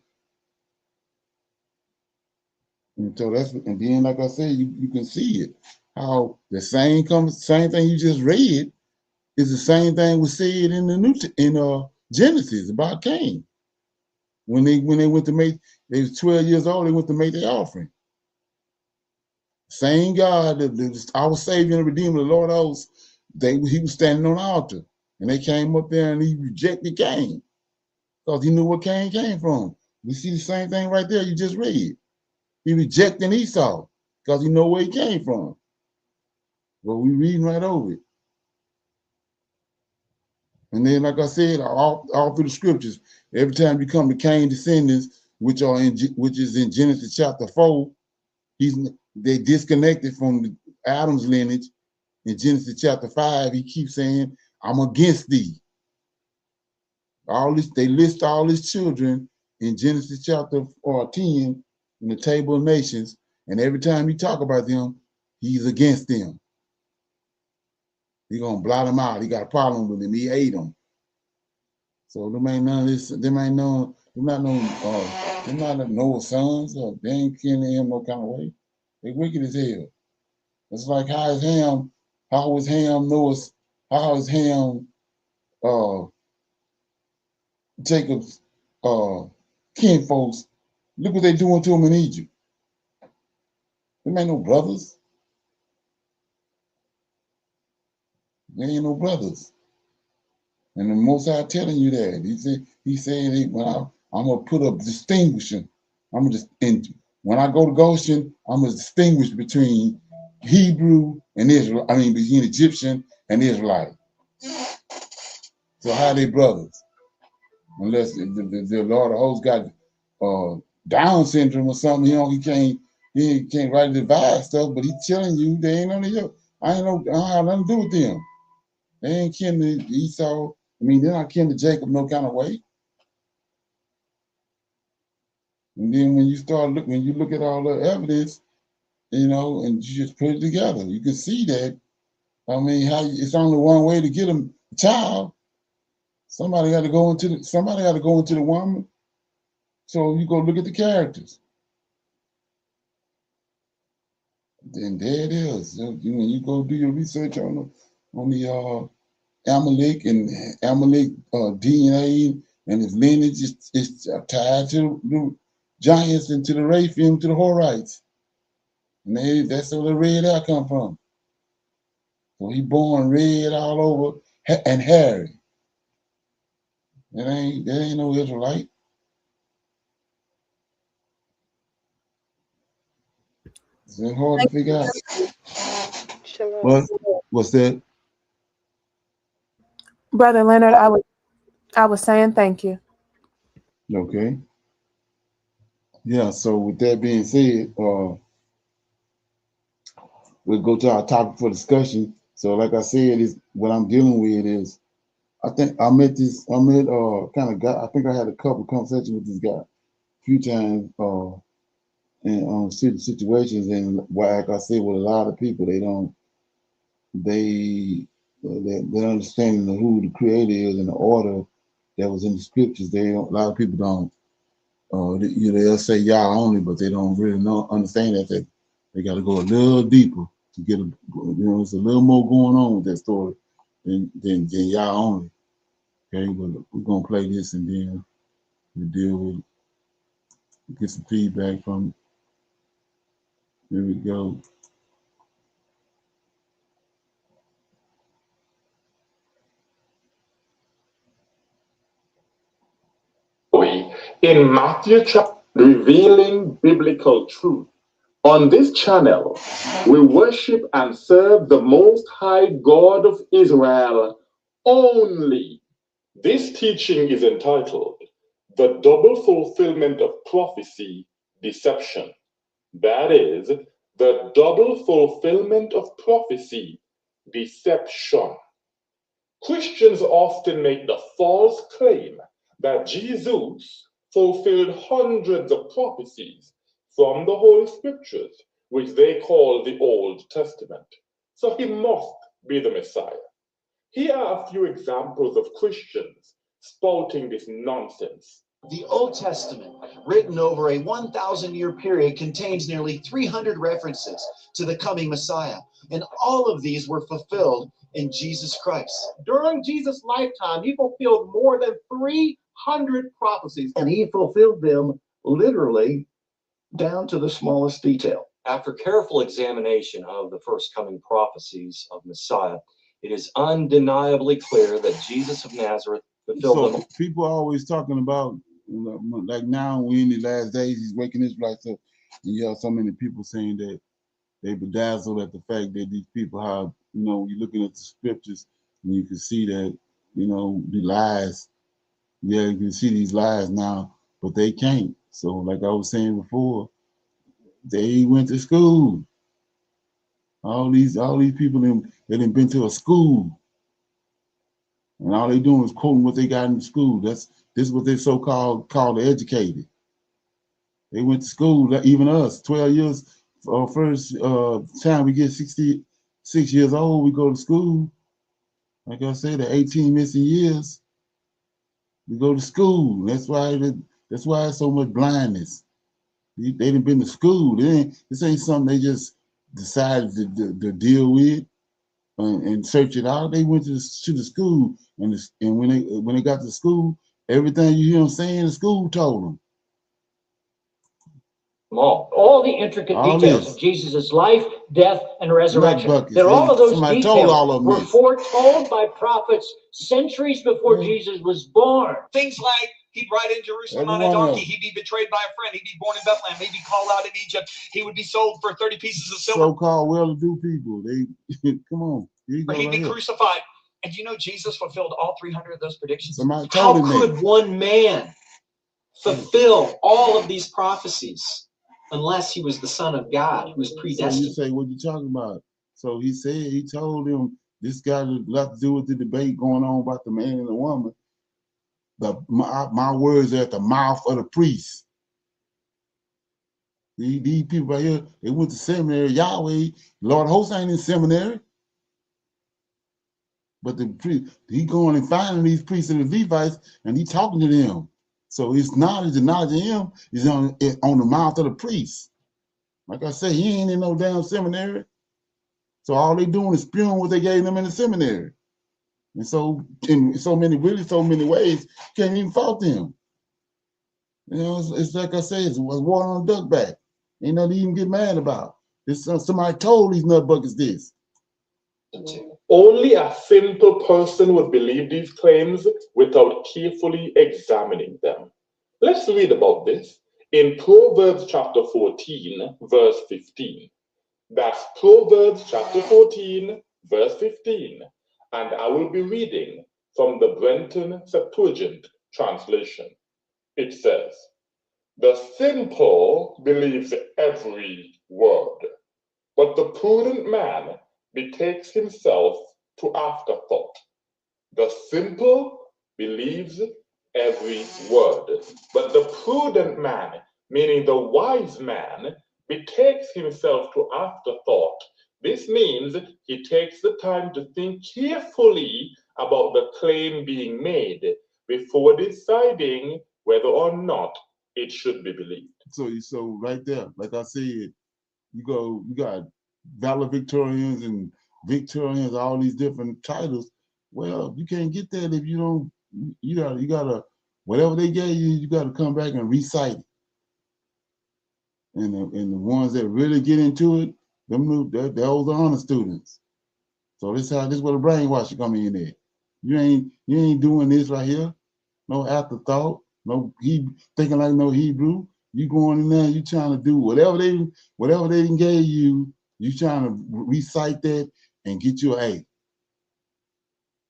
And so and then like I said, you can see it. How the same thing you just read is the same thing was said in Genesis about Cain. When they went to make, they was 12 years old, they went to make their offering. Same God, our Savior and Redeemer, the Lord of hosts, he was standing on the altar. And they came up there and he rejected Cain. Because he knew where Cain came from. We see the same thing right there you just read. He rejecting Esau because he know where he came from. Well, we reading right over it. And then, like I said, all through the scriptures, every time you come to Cain's descendants, which is in Genesis chapter 4, they disconnected from Adam's lineage. In Genesis chapter 5, he keeps saying, I'm against thee. They list all his children in Genesis chapter 10 in the table of nations, and every time he talk about them, he's against them. He's gonna blot them out. He got a problem with them. He hate them. So them ain't none of this. Them ain't no. Them not no. Them not Noah's sons. Or they ain't kin to him no kind of way. They wicked as hell. It's like how is Ham? How was Ham Noah's? How is Ham? Jacob's kin folks. Look what they doing to him in Egypt. Them ain't no brothers. They ain't no brothers. And the Most High telling you that. He said, hey, I'm gonna put a distinguishing. When I go to Goshen, I'm gonna distinguish between Hebrew and Israel. I mean, between Egyptian and Israelite. So how they brothers? Unless the Lord of hosts got Down syndrome or something, he can't write the divide stuff. But he's telling you they ain't none of you. I don't have nothing to do with them. They ain't kin to Esau. I mean, they're not kin to Jacob no kind of way. And then when you look at all the evidence, and you just put it together, you can see that. I mean, it's only one way to get a child. Somebody got to go into the woman. So you go look at the characters. Then there it is. When you go do your research on the Amalek and Amalek DNA and his lineage is tied to the giants and to the Raphaim, to the Horites. And that's where the red hair come from. So he born red all over and hairy. That ain't no Israelite. It's hard to figure out. Shalom. What's that? Brother Leonard, I was saying thank you. Okay. Yeah, so with that being said, we'll go to our topic for discussion. So like I said, is what I'm dealing with is I think I met kind of guy. I think I had a couple conversations with this guy a few times in certain situations, and like I said, with a lot of people, they their understanding of who the creator is and the order that was in the scriptures. A lot of people don't. They'll say Yah only, but they don't really understand that they got to go a little deeper to get there's a little more going on with that story than Yah only. Okay, but we're gonna play this and then we deal with get some feedback from it. Here we go. In Matthew chapter, revealing biblical truth. On this channel, we worship and serve the Most High God of Israel only. This teaching is entitled The Double Fulfillment of Prophecy Deception. That is, the double fulfillment of prophecy deception. Christians often make the false claim that Jesus fulfilled hundreds of prophecies from the Holy Scriptures, which they call the Old Testament. So he must be the Messiah. Here are a few examples of Christians spouting this nonsense. The Old Testament, written over a 1,000-year period, contains nearly 300 references to the coming Messiah, and all of these were fulfilled in Jesus Christ. During Jesus' lifetime, he fulfilled more than 300 prophecies, and he fulfilled them literally down to the smallest detail. After careful examination of the first coming prophecies of Messiah, it is undeniably clear that Jesus of Nazareth fulfilled them. People are always talking about, like now we're in the last days, he's waking Israelites up, and you have so many people saying that they bedazzled at the fact that these people have, you're looking at the scriptures and you can see that, the lies. Yeah, you can see these lies now, but they can't. So like I was saying before, they went to school. All these people, they done been to a school. And all they doing is quoting what they got in school. This is what they so-called educated. They went to school, even us, 12 years, first time we get 66 years old, we go to school. Like I said, the 18 missing years, we go to school. That's why there's so much blindness. They done been to school. This ain't something they just decided to deal with and search it out. They went to the school, and when they got to school, everything you hear them saying, the school told them. All the intricate details of Jesus' life, death, and resurrection. Buckets. That all of those details all were foretold by prophets centuries before Jesus was born. Things like he'd ride in Jerusalem on a donkey, he'd be betrayed by a friend, he'd be born in Bethlehem, he'd be called out in Egypt, he would be sold for 30 pieces of silver. So-called well-to-do people, they come on. Or he'd be crucified. And you know Jesus fulfilled all 300 of those predictions? How could one man fulfill all of these prophecies unless he was the Son of God who was predestined? So you say, what you talking about? So he told him, this got a lot to do with the debate going on about the man and the woman. My words are at the mouth of the priest. These people right here, they went to seminary. Yahweh, Lord hosts ain't in seminary. But the priest, he going and finding these priests and the Levites, and he talking to them. So his knowledge, the knowledge of him is on the mouth of the priest. Like I said, he ain't in no damn seminary. So all they doing is spewing what they gave them in the seminary. And so in so many ways, can't even fault them. It's like I said, it's water on a duck back. Ain't nothing to even get mad about. Somebody told these nutbuckets this. Only a simple person would believe these claims without carefully examining them. Let's read about this in Proverbs chapter 14, verse 15. That's Proverbs chapter 14, verse 15. And I will be reading from the Brenton Septuagint translation. It says, "The simple believes every word, but the prudent man betakes himself to afterthought." The simple believes every word, but the prudent man, meaning the wise man, betakes himself to afterthought. This means he takes the time to think carefully about the claim being made before deciding whether or not it should be believed. So right there, like I said, you got valedictorians and Victorians, all these different titles. Well, you can't get that if you don't. You gotta whatever they gave you, you gotta come back and recite it. And the ones that really get into it, those are honor students. So this where the brainwashing come in there. You ain't doing this right here. No afterthought. no he thinking like no Hebrew. You going in there, you trying to do whatever they done gave you, you trying to recite that and get you an A.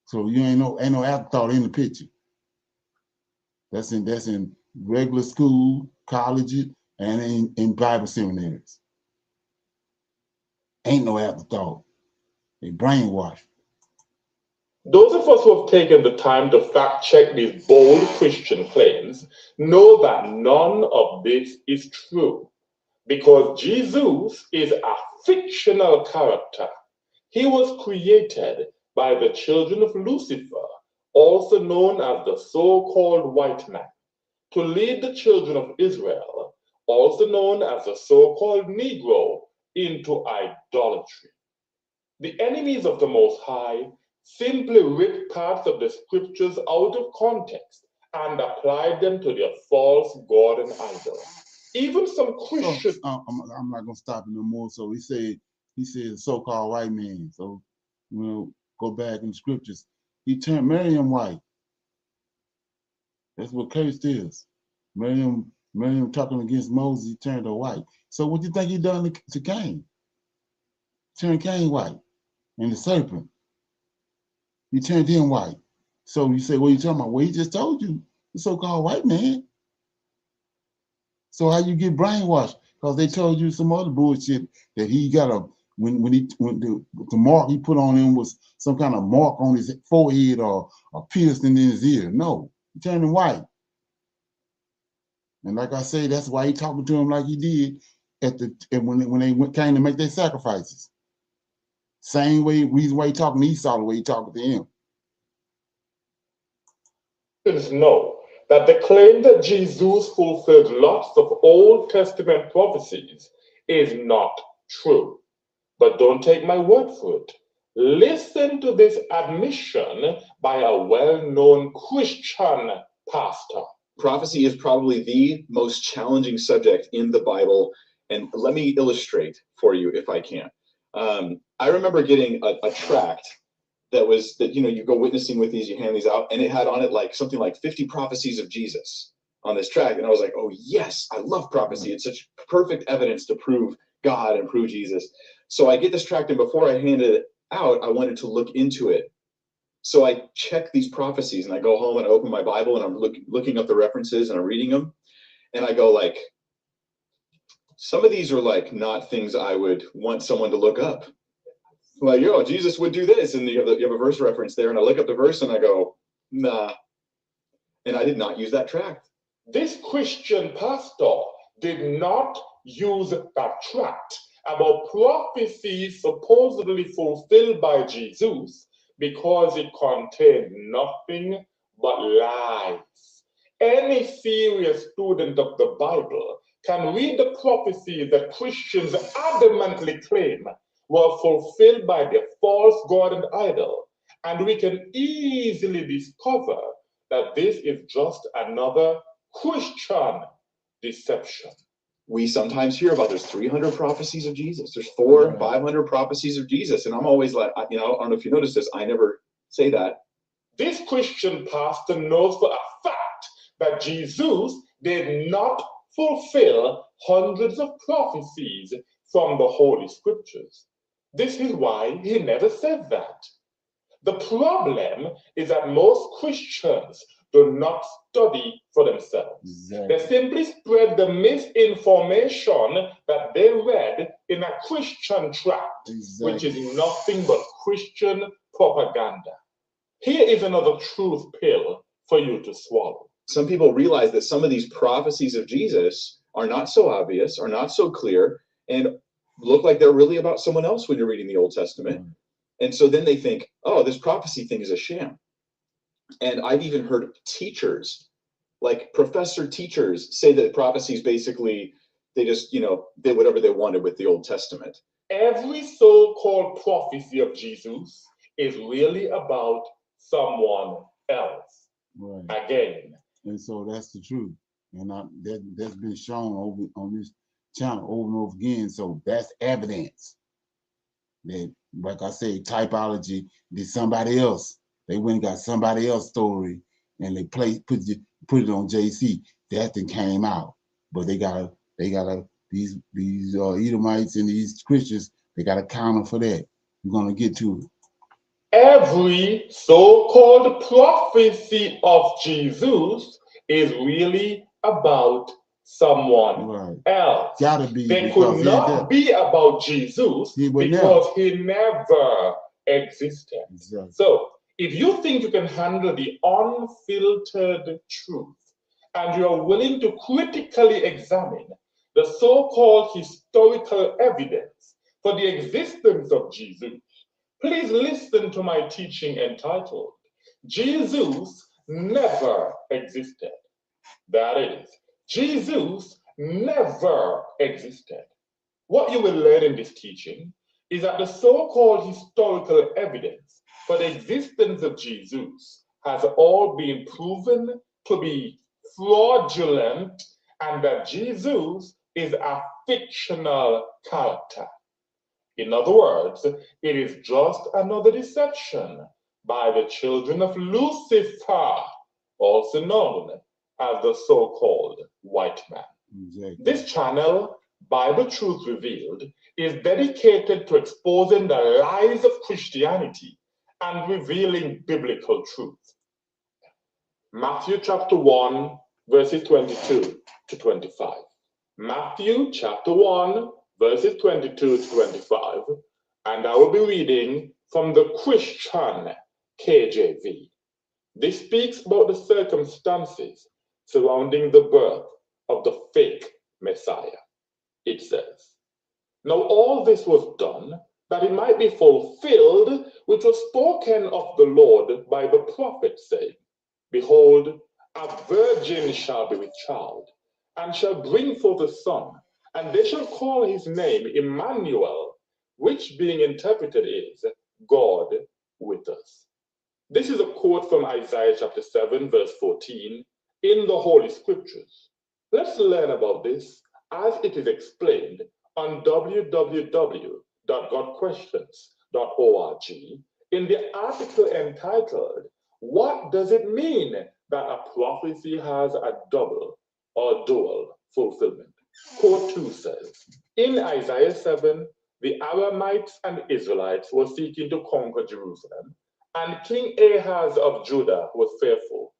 So you ain't no afterthought in the picture. That's in regular school, colleges, and in Bible seminaries. Ain't no afterthought. They brainwashed. Those of us who have taken the time to fact check these bold Christian claims know that none of this is true, because Jesus is a fictional character. He was created by the children of Lucifer, also known as the so-called white man, to lead the children of Israel, also known as the so-called Negro, into idolatry. The enemies of the Most High simply ripped parts of the scriptures out of context and applied them to their false god and idol. Even some Christians. I'm not gonna stop it no more. So he said so-called white man. So go back in the scriptures. He turned Miriam white. That's what cursed is. Miriam talking against Moses, he turned her white. So what do you think he done to Cain? Turned Cain white. And the serpent, he turned him white. So you say, what are you talking about? Well, he just told you, the so-called white man. So how you get brainwashed? Because they told you some other bullshit that he got when the mark he put on him was some kind of mark on his forehead or piercing in his ear. No, he turned him white. And like I say, that's why he talking to him like he did when they came to make their sacrifices. Same reason why he talking to Esau the way he talking to him. Know that the claim that Jesus fulfilled lots of Old Testament prophecies is not true. But don't take my word for it. Listen to this admission by a well-known Christian pastor. Prophecy is probably the most challenging subject in the Bible. And let me illustrate for you if I can. I remember getting a tract that you go witnessing with these, you hand these out, and it had on it like something like 50 prophecies of Jesus on this tract. And I was like, oh yes, I love prophecy. It's such perfect evidence to prove God and prove Jesus. So I get this tract, and before I handed it out, I wanted to look into it. So I check these prophecies, and I go home and I open my Bible, and I'm looking up the references, and I'm reading them, and I go like, some of these are like not things I would want someone to look up. Like, yo, Jesus would do this, and you have a verse reference there, and I look up the verse and I go, nah. And I did not use that tract. This Christian pastor did not use that tract about prophecies supposedly fulfilled by Jesus because it contained nothing but lies. Any serious student of the Bible can read the prophecies that Christians adamantly claim were fulfilled by their false god and idol, and we can easily discover that this is just another Christian deception. We sometimes hear about there's 300 prophecies of Jesus. There's 400, 500 prophecies of Jesus. And I'm always like, I don't know if you noticed this, I never say that. This Christian pastor knows for a fact that Jesus did not fulfill hundreds of prophecies from the Holy Scriptures. This is why he never said that. The problem is that most Christians do not study for themselves. Exactly. They simply spread the misinformation that they read in a Christian tract, exactly, which is nothing but Christian propaganda. Here is another truth pill for you to swallow. Some people realize that some of these prophecies of Jesus are not so obvious, are not so clear, and look like they're really about someone else when you're reading the Old Testament. And so then they think, oh, this prophecy thing is a sham. And I've even heard teachers, like professor teachers, say that prophecies basically, they just, did whatever they wanted with the Old Testament. Every so-called prophecy of Jesus is really about someone else. Right. Again. And so that's the truth. And that's been shown over on this channel over and over again. So that's evidence that, like I say, typology did somebody else. They went and got somebody else's story, and they put put it on JC. That thing came out, but they gotta these Edomites and these Christians, they got a counter for that. We're gonna get to it. Every so-called prophecy of Jesus is really about someone else. Gotta be. They could not be about Jesus because he never existed. Exactly. So if you think you can handle the unfiltered truth and you are willing to critically examine the so-called historical evidence for the existence of Jesus, please listen to my teaching entitled, Jesus Never Existed. That is, Jesus never existed. What you will learn in this teaching is that the so-called historical evidence for the existence of Jesus has all been proven to be fraudulent and that Jesus is a fictional character. In other words, it is just another deception by the children of Lucifer, also known as the so-called white man. Exactly. This channel, Bible Truth Revealed, is dedicated to exposing the lies of Christianity and revealing biblical truth. Matthew chapter 1, verses 22 to 25. Matthew chapter 1, verses 22 to 25, and I will be reading from the Christian KJV. This speaks about the circumstances surrounding the birth of the fake Messiah. It says, "Now all this was done that it might be fulfilled which was spoken of the Lord by the prophet, saying, Behold, a virgin shall be with child, and shall bring forth a son, and they shall call his name Emmanuel, which being interpreted is God with us." This is a quote from Isaiah chapter 7, verse 14, in the Holy Scriptures. Let's learn about this as it is explained on www.godquestions.org in the article entitled, "What does it mean that a prophecy has a double or dual fulfillment?" Quote 2 says, in Isaiah 7, the Aramites and Israelites were seeking to conquer Jerusalem, and King Ahaz of Judah was fearful.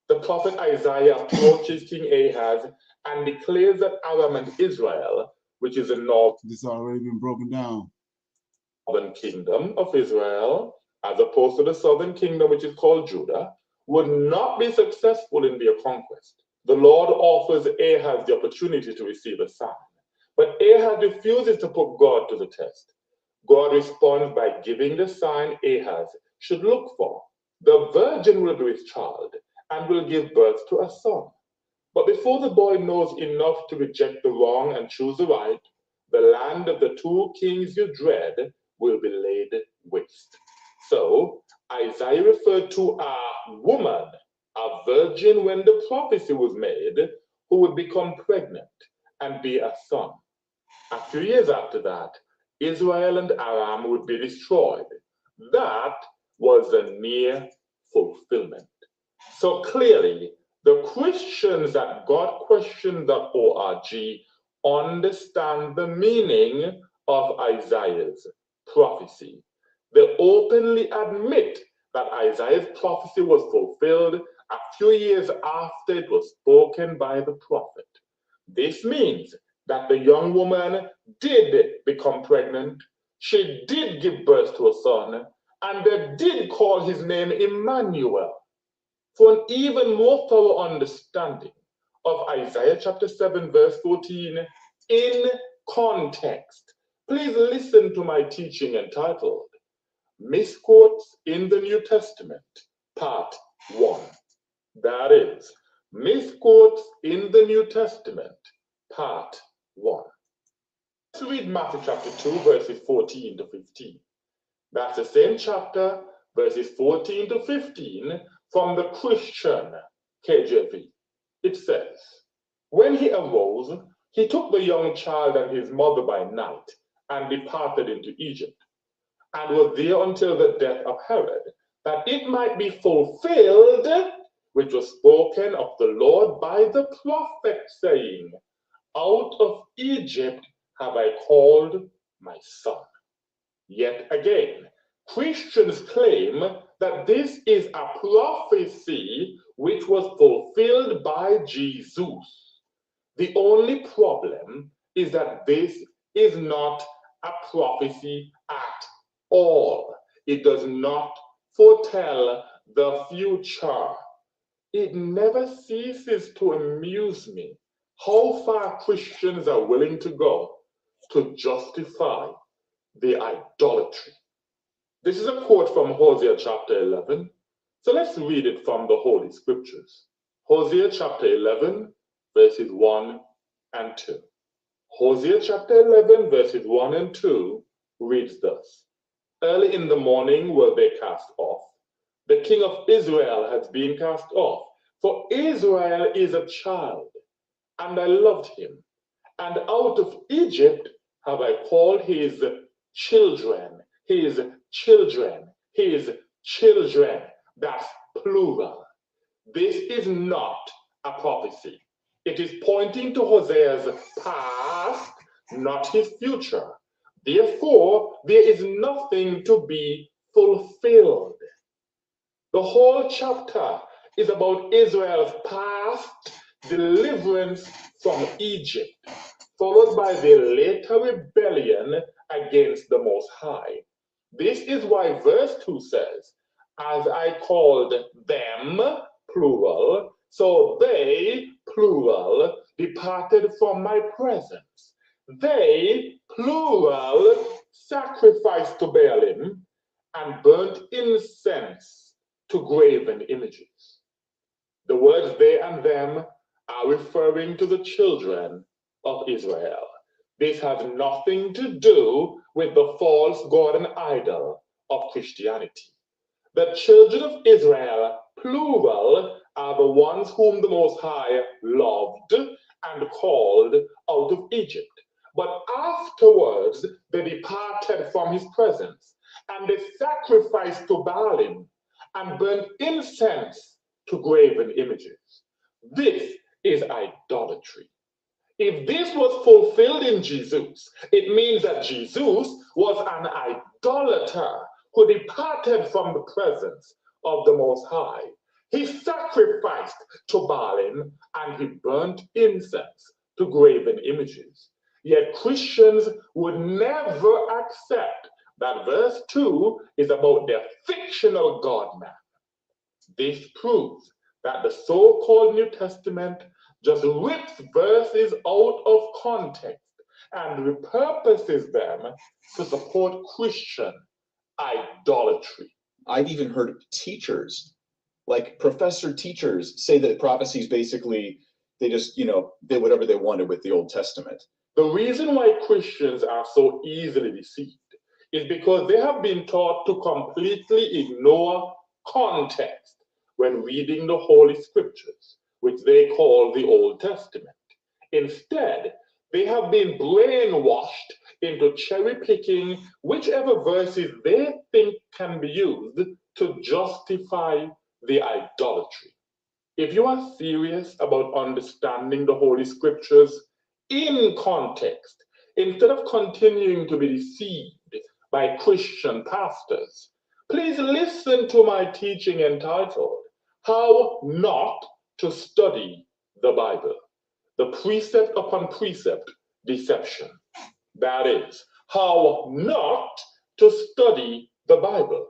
The prophet Isaiah approaches King Ahaz and declares that Aram and Israel, which is the north, this already been broken down, northern kingdom of Israel, as opposed to the southern kingdom, which is called Judah, would not be successful in their conquest. The Lord offers Ahaz the opportunity to receive a sign, but Ahaz refuses to put God to the test. God responds by giving the sign Ahaz should look for. The virgin will be with child and will give birth to a son. But before the boy knows enough to reject the wrong and choose the right, the land of the two kings you dread will be laid waste. So Isaiah referred to a woman, a virgin, when the prophecy was made, who would become pregnant and be a son. A few years after that, Israel and Aram would be destroyed. That was a near fulfillment. So clearly, the Christians at GodQuestions.org understand the meaning of Isaiah's prophecy. They openly admit that Isaiah's prophecy was fulfilled a few years after it was spoken by the prophet. This means that the young woman did become pregnant, she did give birth to a son, and they did call his name Emmanuel. For an even more thorough understanding of Isaiah chapter 7, verse 14, in context, please listen to my teaching entitled, Misquotes in the New Testament, Part 1. That is, Misquotes in the New Testament, Part 1. Let's read Matthew chapter 2, verses 14 to 15. That's the same chapter, verses 14 to 15, from the Christian KJV. It says, "When he arose, he took the young child and his mother by night and departed into Egypt, and was there until the death of Herod, that it might be fulfilled which was spoken of the Lord by the prophet, saying, Out of Egypt have I called my son. Yet again, Christians claim that this is a prophecy which was fulfilled by Jesus. The only problem is that this is not a prophecy at all. It does not foretell the future. It never ceases to amuse me how far Christians are willing to go to justify the idolatry. This is a quote from Hosea chapter 11. So let's read it from the Holy Scriptures. Hosea chapter 11, verses 1 and 2. Hosea chapter 11, verses 1 and 2 reads thus. Early in the morning were they cast off. The king of Israel has been cast off. For Israel is a child, and I loved him. And out of Egypt have I called his children, his children, his children. That's plural. This is not a prophecy. It is pointing to Hosea's past, not his future. Therefore, there is nothing to be fulfilled. The whole chapter is about Israel's past deliverance from Egypt, followed by the later rebellion against the Most High. This is why verse 2 says, As I called them, plural, so they, plural, departed from my presence. They, plural, sacrificed to Baalim and burnt incense to graven images. The words they and them are referring to the children of Israel. This has nothing to do with the false god and idol of Christianity. The children of Israel, plural, are the ones whom the Most High loved and called out of Egypt. But afterwards, they departed from his presence, and they sacrificed to Baalim and burnt incense to graven images. This is idolatry. If this was fulfilled in Jesus, it means that Jesus was an idolater who departed from the presence of the Most High. He sacrificed to Baalim and he burnt incense to graven images. Yet Christians would never accept that verse 2 is about their fictional God-man. This proves that the so-called New Testament just rips verses out of context and repurposes them to support Christian idolatry. I've even heard teachers, like professor teachers, say that prophecies basically, they just, did whatever they wanted with the Old Testament. The reason why Christians are so easily deceived is because they have been taught to completely ignore context when reading the Holy Scriptures, which they call the Old Testament. Instead, they have been brainwashed into cherry-picking whichever verses they think can be used to justify the idolatry. If you are serious about understanding the Holy Scriptures in context, instead of continuing to be deceived by Christian pastors, please listen to my teaching entitled, How Not to Study the Bible. The precept upon precept deception. That is, how not to study the Bible.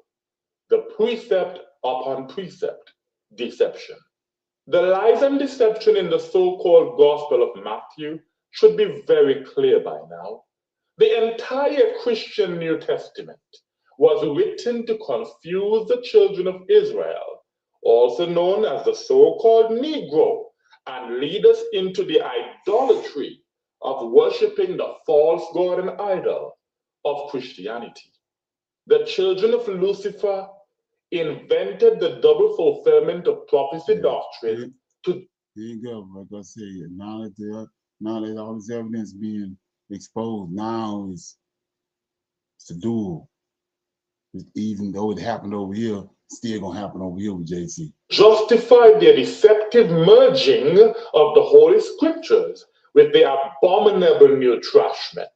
The precept upon precept deception. The lies and deception in the so-called Gospel of Matthew should be very clear by now. The entire Christian New Testament was written to confuse the children of Israel, also known as the so-called Negro, and lead us into the idolatry of worshiping the false god and idol of Christianity. The children of Lucifer invented the double fulfillment of prophecy doctrine to. Here you go. Like I said, now that all this evidence being exposed, now it's a duel. Even though it happened over here, still gonna happen over here with JC. Justified their deceptive merging of the Holy Scriptures with the abominable new trashment.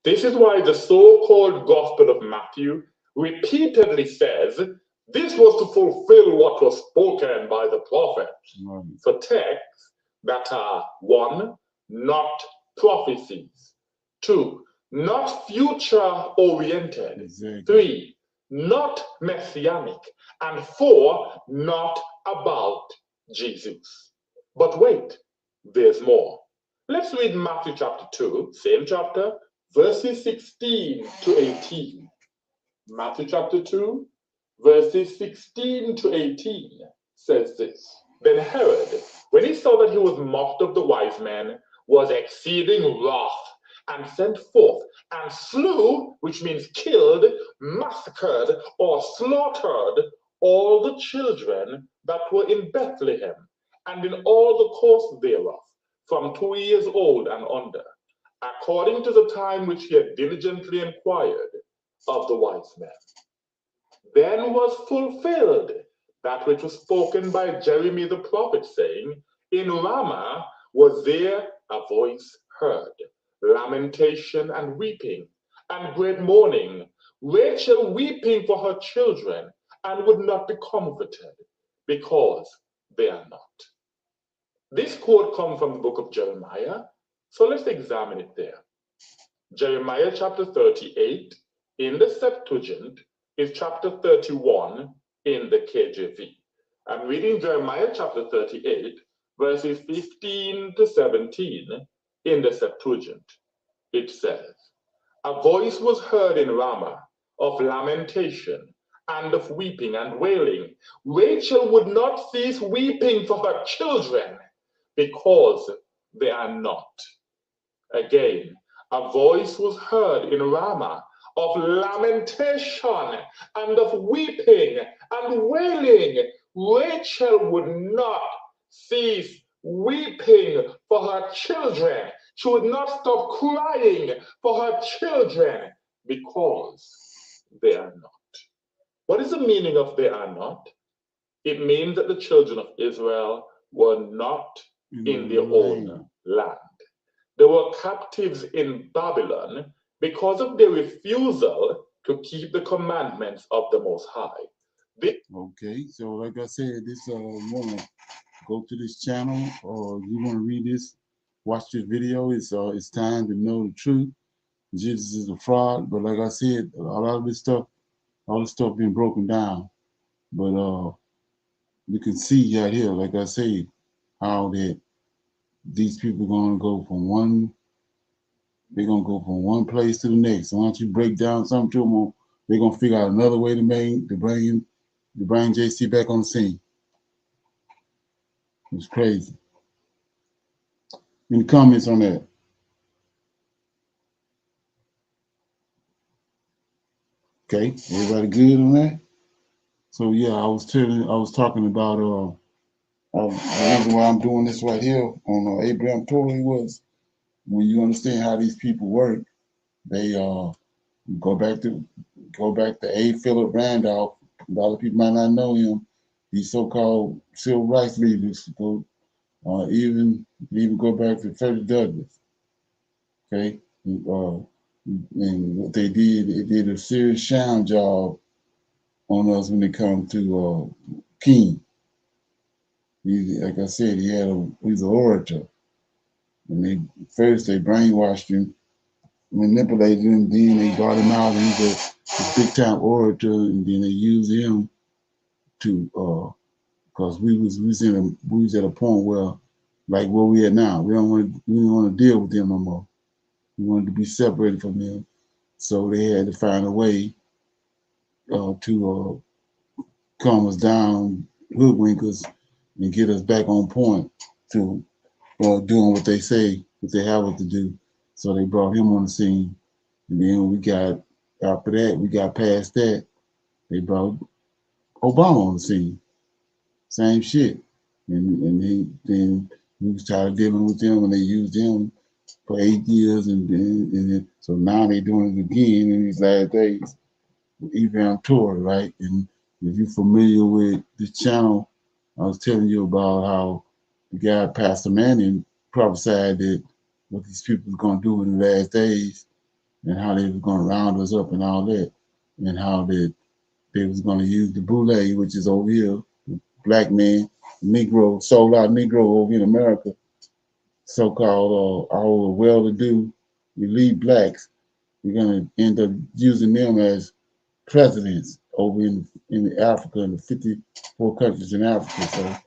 This is why the so-called Gospel of Matthew repeatedly says this was to fulfill what was spoken by the prophets. Right. So texts that are 1, not prophecies, 2, not future-oriented, Exactly. 3, not messianic, and 4, not about Jesus. But wait, there's more. Let's read Matthew chapter 2, same chapter, verses 16 to 18. Matthew chapter 2, verses 16 to 18 says this. Then Herod, when he saw that he was mocked of the wise men, was exceeding wroth, and sent forth and slew, which means killed, massacred, or slaughtered all the children that were in Bethlehem, and in all the coasts thereof, from 2 years old and under, according to the time which he had diligently inquired of the wise men. Then was fulfilled that which was spoken by Jeremy the prophet, saying, in Ramah was there a voice heard, lamentation and weeping, and great mourning, Rachel weeping for her children, and would not be comforted, because they are not. This quote comes from the book of Jeremiah, so let's examine it there. Jeremiah chapter 38 in the Septuagint is chapter 31 in the KJV. I'm reading Jeremiah chapter 38, verses 15 to 17 in the Septuagint. It says, a voice was heard in Ramah of lamentation and of weeping and wailing. Rachel would not cease weeping for her children because they are not. Again, a voice was heard in Ramah of lamentation and of weeping and wailing. Rachel would not cease weeping for her children. She would not stop crying for her children because they are not. What is the meaning of they are not? It means that the children of Israel were not in their own land. They were captives in Babylon because of their refusal to keep the commandments of the Most High. Okay, so like I said, this you want to go to this channel, or you want to read this, watch this video. It's time to know the truth. Jesus is a fraud, but like I said, a lot of this stuff, all this stuff being broken down. But you can see right here, like I said, how that these people are gonna go from one. They're gonna go from one place to the next. So once you break down something to them, they're gonna figure out another way to bring JC back on the scene. It's crazy. Any comments on that? Okay, everybody good on that? So yeah, I was talking about the reason why I'm doing this right here on Abraham Tory was when you understand how these people work, they go back to A. Philip Randolph. A lot of people might not know him. These so-called civil rights leaders go even go back to Frederick Douglass. Okay, and what they did a serious sham job on us when it comes to King. Like I said, he's an orator. And they brainwashed him, manipulated him, then they brought him out. He's a big time orator, and then they used him to because we was at a point where, like where we at now, we don't want to deal with them no more. We wanted to be separated from them, so they had to find a way to calm us down, hoodwink us, and get us back on point to doing what they say, what they have us to do. So they brought him on the scene, and then after that, we got past that, they brought Obama on the scene. Same shit. And then we was tired of dealing with them, and they used him for 8 years, and then so now they doing it again in these last days. Abraham Tory, right? And If you're familiar with the channel, I was telling you about how the guy, Pastor Manning, prophesied that what these people were going to do in the last days and how they were going to round us up and all that, and how that they was going to use the boule, which is over here, black man, Negro, sold out Negro over in America, so-called our well-to-do elite blacks. We're going to end up using them as presidents over in Africa, in the 54 countries in Africa. So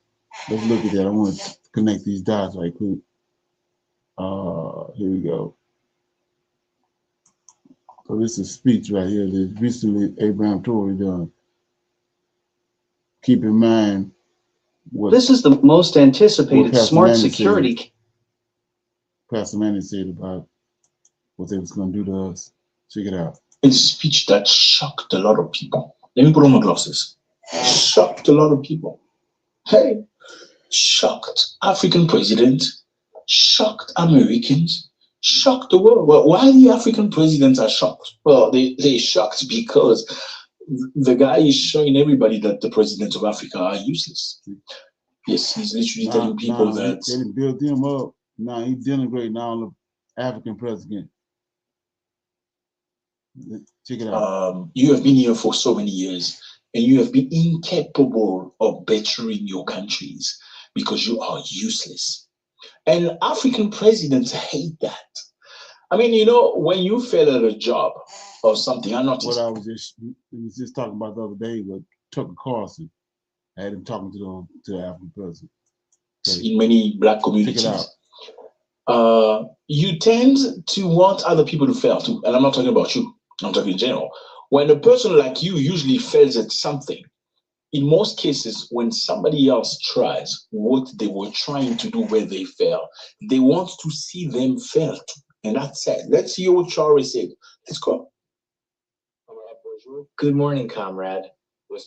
let's look at that. I want to connect these dots right quick. Here we go. So this is a speech right here that recently Abraham Tory done. Keep in mind what this is the most anticipated smart security. Pastor Manning said about what they was going to do to us. Check it out. It's a speech that shocked a lot of people. Let me put on my glasses. Shocked a lot of people. Hey, shocked African presidents, shocked Americans, shocked the world. Well, why the African presidents are shocked? Well, they're shocked because the guy is showing everybody that the presidents of Africa are useless. Yes, he's literally telling people that they didn't build them up. Now he's denigrating all the African presidents. Check it out. You have been here for so many years and you have been incapable of bettering your countries because you are useless. And African presidents hate that. I mean, you know, when you fail at a job or something, I noticed. What I was just talking about the other day with Tucker Carlson. I had him talking to the African president. Okay. In many black communities. Check it out. You tend to want other people to fail too. And I'm not talking about you. I'm talking in general. When a person like you usually fails at something, in most cases, when somebody else tries what they were trying to do where they fail, they want to see them fail too. And that's it. Let's hear what Charlie said. Let's go. Good morning, comrade.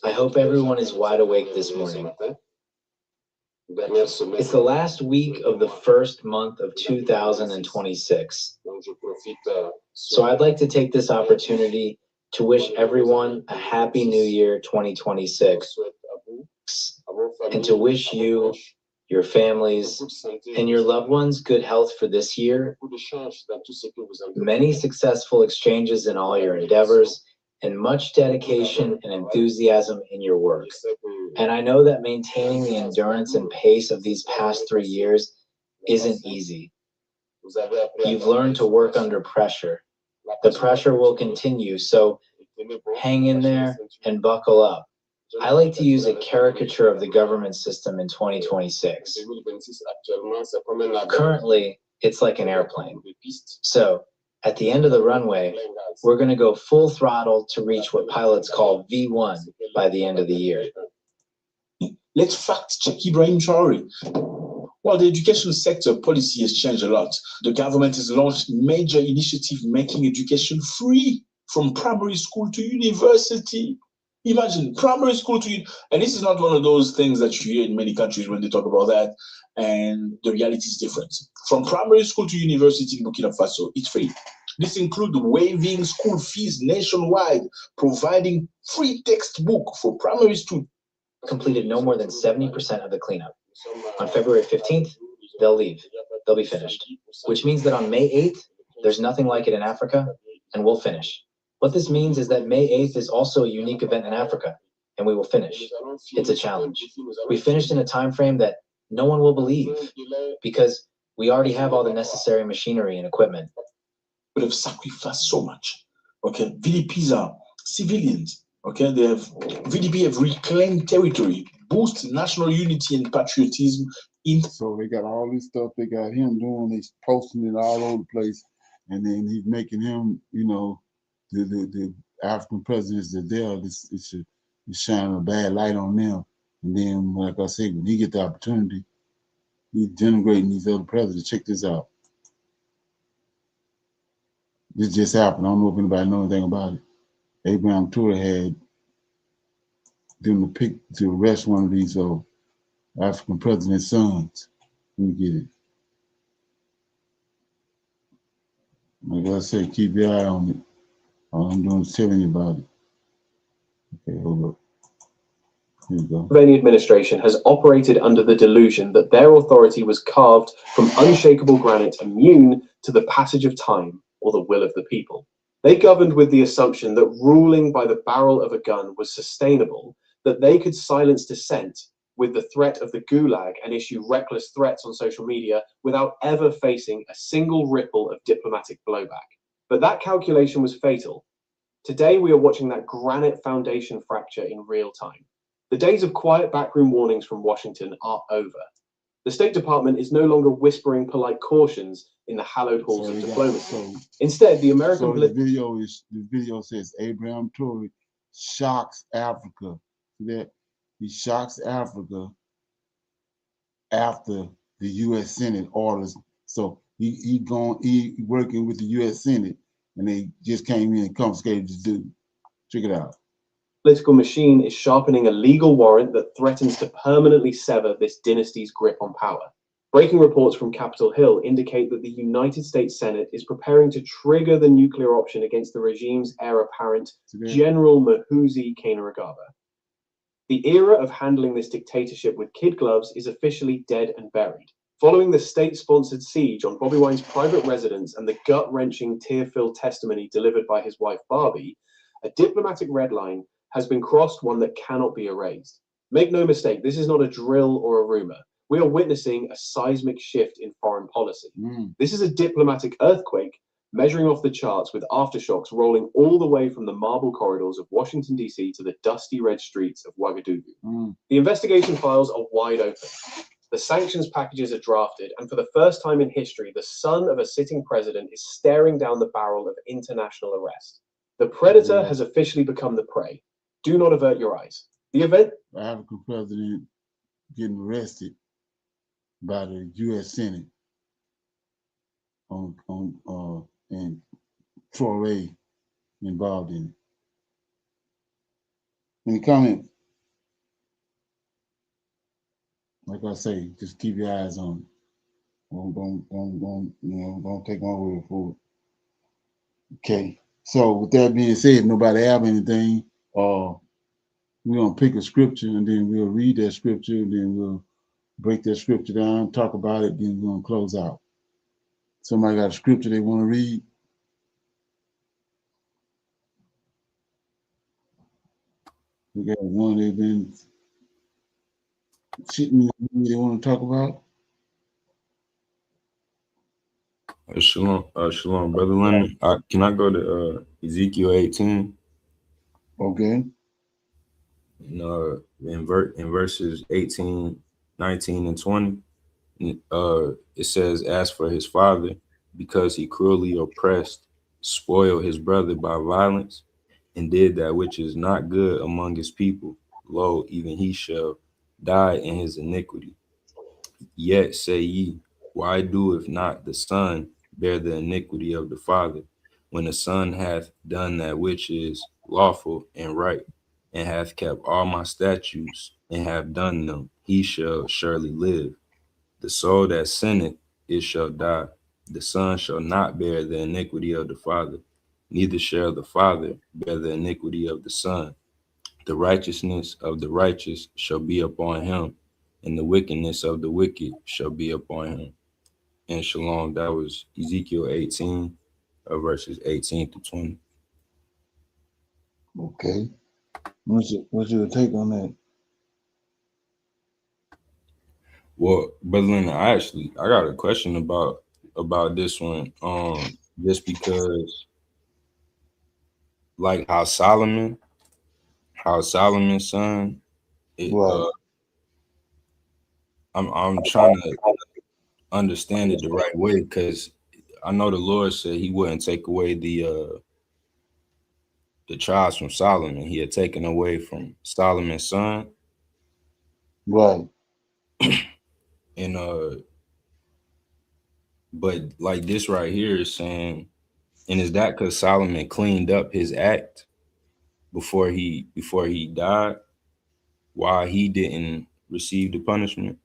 I hope everyone is wide awake this morning. It's the last week of the first month of 2026. So I'd like to take this opportunity to wish everyone a happy new year 2026 and to wish you, your families, and your loved ones good health for this year, many successful exchanges in all your endeavors, and much dedication and enthusiasm in your work. And I know that maintaining the endurance and pace of these past 3 years isn't easy. You've learned to work under pressure. The pressure will continue, so hang in there and buckle up. I like to use a caricature of the government system in 2026. Currently, it's like an airplane. So, at the end of the runway, we're going to go full throttle to reach what pilots call V1 by the end of the year. Let's fact check Ibrahim Traore. While the education sector policy has changed a lot, the government has launched major initiatives making education free from primary school to university. Imagine primary school to, and this is not one of those things that you hear in many countries when they talk about that, and the reality is different. From primary school to university in Burkina Faso, it's free. This includes waiving school fees nationwide, providing free textbook for primary students. Completed no more than 70% of the cleanup. On February 15th, they'll leave. They'll be finished. Which means that on May 8th, there's nothing like it in Africa, and we'll finish. What this means is that May 8th is also a unique event in Africa, and we will finish. It's a challenge. We finished in a time frame that no one will believe, because we already have all the necessary machinery and equipment. But have sacrificed so much. Okay, VDPs are civilians. Okay, VDP have reclaimed territory, boost national unity and patriotism. So they got all this stuff they got him doing. He's posting it all over the place, and then he's making him, you know, the African presidents that there. It's shining a bad light on them. And then, like I said, when he get the opportunity, he's denigrating these other presidents. Check this out. This just happened. I don't know if anybody knows anything about it. Abraham Toure had them to arrest one of these African president's sons. Let me get it. Like I said, keep your eye on it. All I'm doing is telling you about it. Okay, hold up. Pennsylvania administration has operated under the delusion that their authority was carved from unshakable granite, immune to the passage of time or the will of the people. They governed with the assumption that ruling by the barrel of a gun was sustainable, that they could silence dissent with the threat of the gulag and issue reckless threats on social media without ever facing a single ripple of diplomatic blowback. But that calculation was fatal. Today, we are watching that granite foundation fracture in real time. The days of quiet backroom warnings from Washington are over. The State Department is no longer whispering polite cautions in the hallowed halls of diplomacy. Instead, the American the video says Abraham Tory shocks Africa. That he shocks Africa after the U.S. Senate orders. So he working with the U.S. Senate, and they just came in and confiscated this dude. Check it out. Political machine is sharpening a legal warrant that threatens to permanently sever this dynasty's grip on power. Breaking reports from Capitol Hill indicate that the United States Senate is preparing to trigger the nuclear option against the regime's heir apparent, General Muhoozi Kainerugaba. The era of handling this dictatorship with kid gloves is officially dead and buried. Following the state-sponsored siege on Bobi Wine's private residence and the gut-wrenching, tear-filled testimony delivered by his wife Barbie, a diplomatic red line has been crossed, one that cannot be erased. Make no mistake, this is not a drill or a rumor. We are witnessing a seismic shift in foreign policy. This is a diplomatic earthquake measuring off the charts, with aftershocks rolling all the way from the marble corridors of Washington, D.C. to the dusty red streets of Ouagadougou. The investigation files are wide open. The sanctions packages are drafted, and for the first time in history, the son of a sitting president is staring down the barrel of international arrest. The predator has officially become the prey. Do not avert your eyes. The event... The African president getting arrested by the U.S. Senate and Troy involved in it. Any comment? Like I say, just keep your eyes on it. Don't take my word for it. Okay. So with that being said, if nobody have anything, we're gonna pick a scripture and then we'll read that scripture and then we'll break that scripture down, talk about it, then we're gonna close out. Somebody got a scripture they want to read? We got one they've been sitting they want to talk about. Shalom, Brother Leonard. Can I go to Ezekiel 18? Okay. In verses 18, 19, and 20, it says, "As for his father, because he cruelly oppressed, spoiled his brother by violence, and did that which is not good among his people, lo, even he shall die in his iniquity. Yet say ye, why doeth not the son bear the iniquity of the father, when the son hath done that which is lawful and right, and hath kept all my statutes, and have done them, he shall surely live. The soul that sinneth, it shall die. The son shall not bear the iniquity of the father, neither shall the father bear the iniquity of the son. The righteousness of the righteous shall be upon him, and the wickedness of the wicked shall be upon him." And shalom, that was Ezekiel 18, verses 18 to 20. Okay. What's your take on that? Well, Brother Leonard, I got a question about this one. Just because, like how Solomon's son, Right. I'm trying to understand it the right way, because I know the Lord said he wouldn't take away the tribes from Solomon. He had taken away from Solomon's son. Right. And but like this right here is saying, and is that because Solomon cleaned up his act before he died, why he didn't receive the punishment?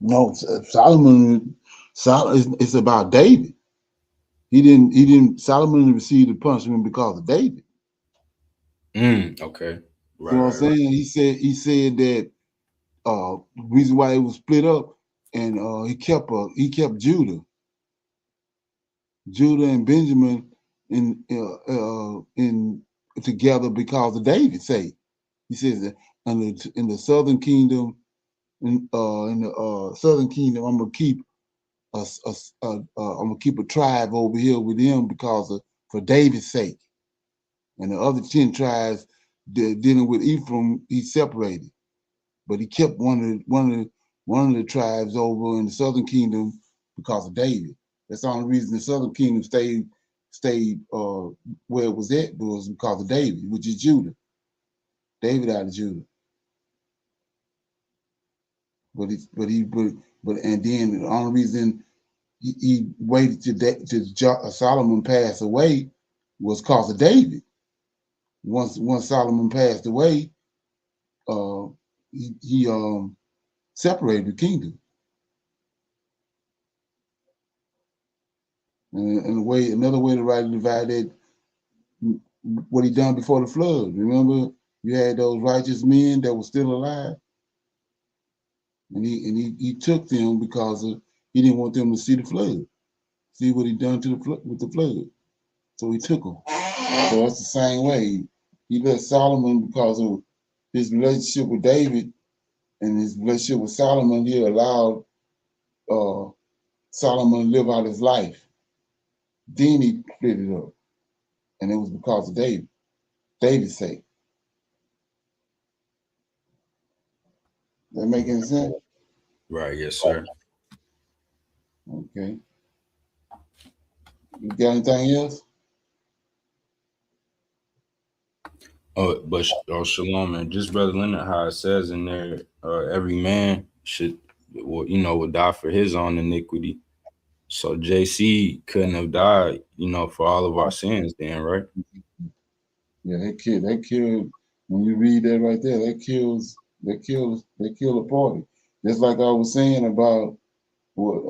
No, Solomon it's about David. Solomon received the punishment because of David. Okay. You know what I'm saying? He said that the reason why it was split up, and he kept Judah and Benjamin in together because of David's sake. He says that in the southern kingdom, in the southern kingdom, I'm gonna keep I'm gonna keep a tribe over here with them for David's sake, and the other 10 tribes dealing with Ephraim, he separated, but he kept one of the tribes over in the southern kingdom because of David. That's the only reason the southern kingdom stayed where it was at was because of David, which is Judah. David out of Judah. But and then the only reason he waited till Solomon passed away was because of David. Once Solomon passed away, he separated the kingdom. And another way to rightly divide that, what he done before the flood. Remember, you had those righteous men that were still alive, and he took them because he didn't want them to see the flood, see what he done with the flood. So he took them. So that's the same way. He let Solomon because of his relationship with David and his relationship with Solomon. He allowed Solomon to live out his life. Then he split it up, and it was because of David's sake. That make any sense? Right. Yes, sir. Okay. You got anything else? Oh, but shalom, man. Just Brother Leonard, how it says in there, every man would die for his own iniquity. So JC couldn't have died, for all of our sins then, right? Yeah, they killed. When you read that right there, they kill a party. Just like I was saying about what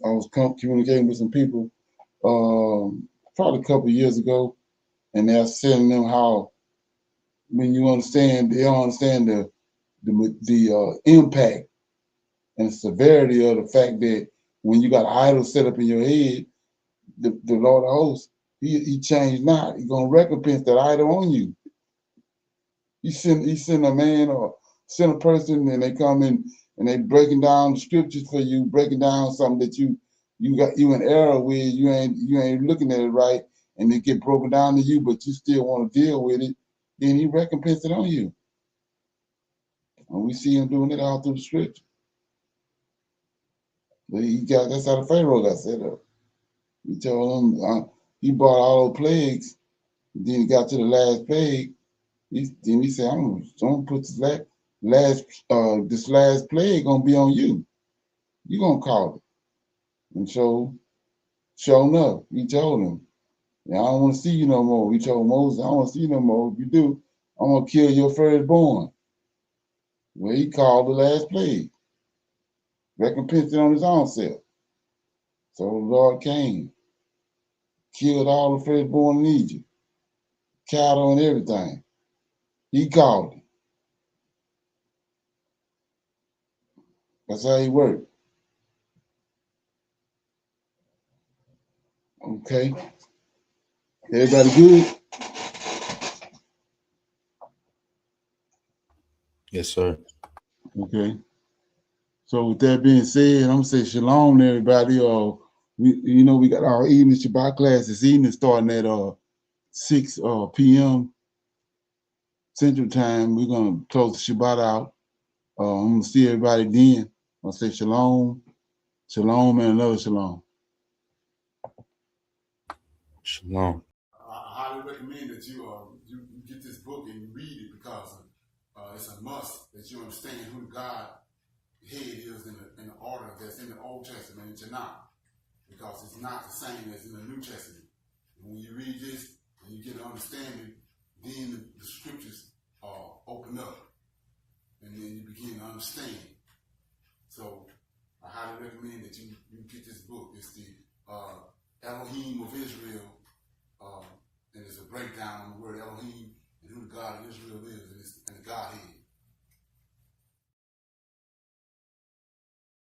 I was communicating with some people probably a couple of years ago, and they're telling them how when they don't understand the impact and severity of the fact that when you got an idol set up in your head, the Lord of hosts, he changed not. He's gonna recompense that idol on you. He send a man or send a person, and they come in and they breaking down the scriptures for you, breaking down something that you in error with. You ain't looking at it right, and it get broken down to you, but you still want to deal with it. Then he recompense it on you, and we see him doing it all through the scripture. But that's how the Pharaoh got set up. He told him he brought all those plagues. Then he got to the last plague. Then he said, "I'm gonna put this last plague gonna be on you. You gonna call it." And so, sure enough, he told him, "Yeah, I don't want to see you no more." He told Moses, "I don't want to see you no more. If you do, I'm gonna kill your firstborn." Well, he called the last plague, recompensed it on his own self. So the Lord came, killed all the firstborn in Egypt, cattle and everything. He called it. That's how he worked. Okay. Everybody good? Yes, sir. Okay. So with that being said, I'm gonna say shalom to everybody. We got our evening Shabbat class this evening starting at 6 p.m. Central Time. We're gonna close the Shabbat out. I'm gonna see everybody then. I'll say shalom, shalom, and another shalom. Shalom. I highly recommend that you get this book and you read it because it's a must that you understand who God head is in the order that's in the Old Testament and Tanakh, because it's not the same as in the New Testament. And when you read this and you get an understanding, then the scriptures open up, and then you begin to understand. So I highly recommend that you get this book. It's the Elohim of Israel, and it's a breakdown on the word Elohim and who the God of Israel is and the Godhead.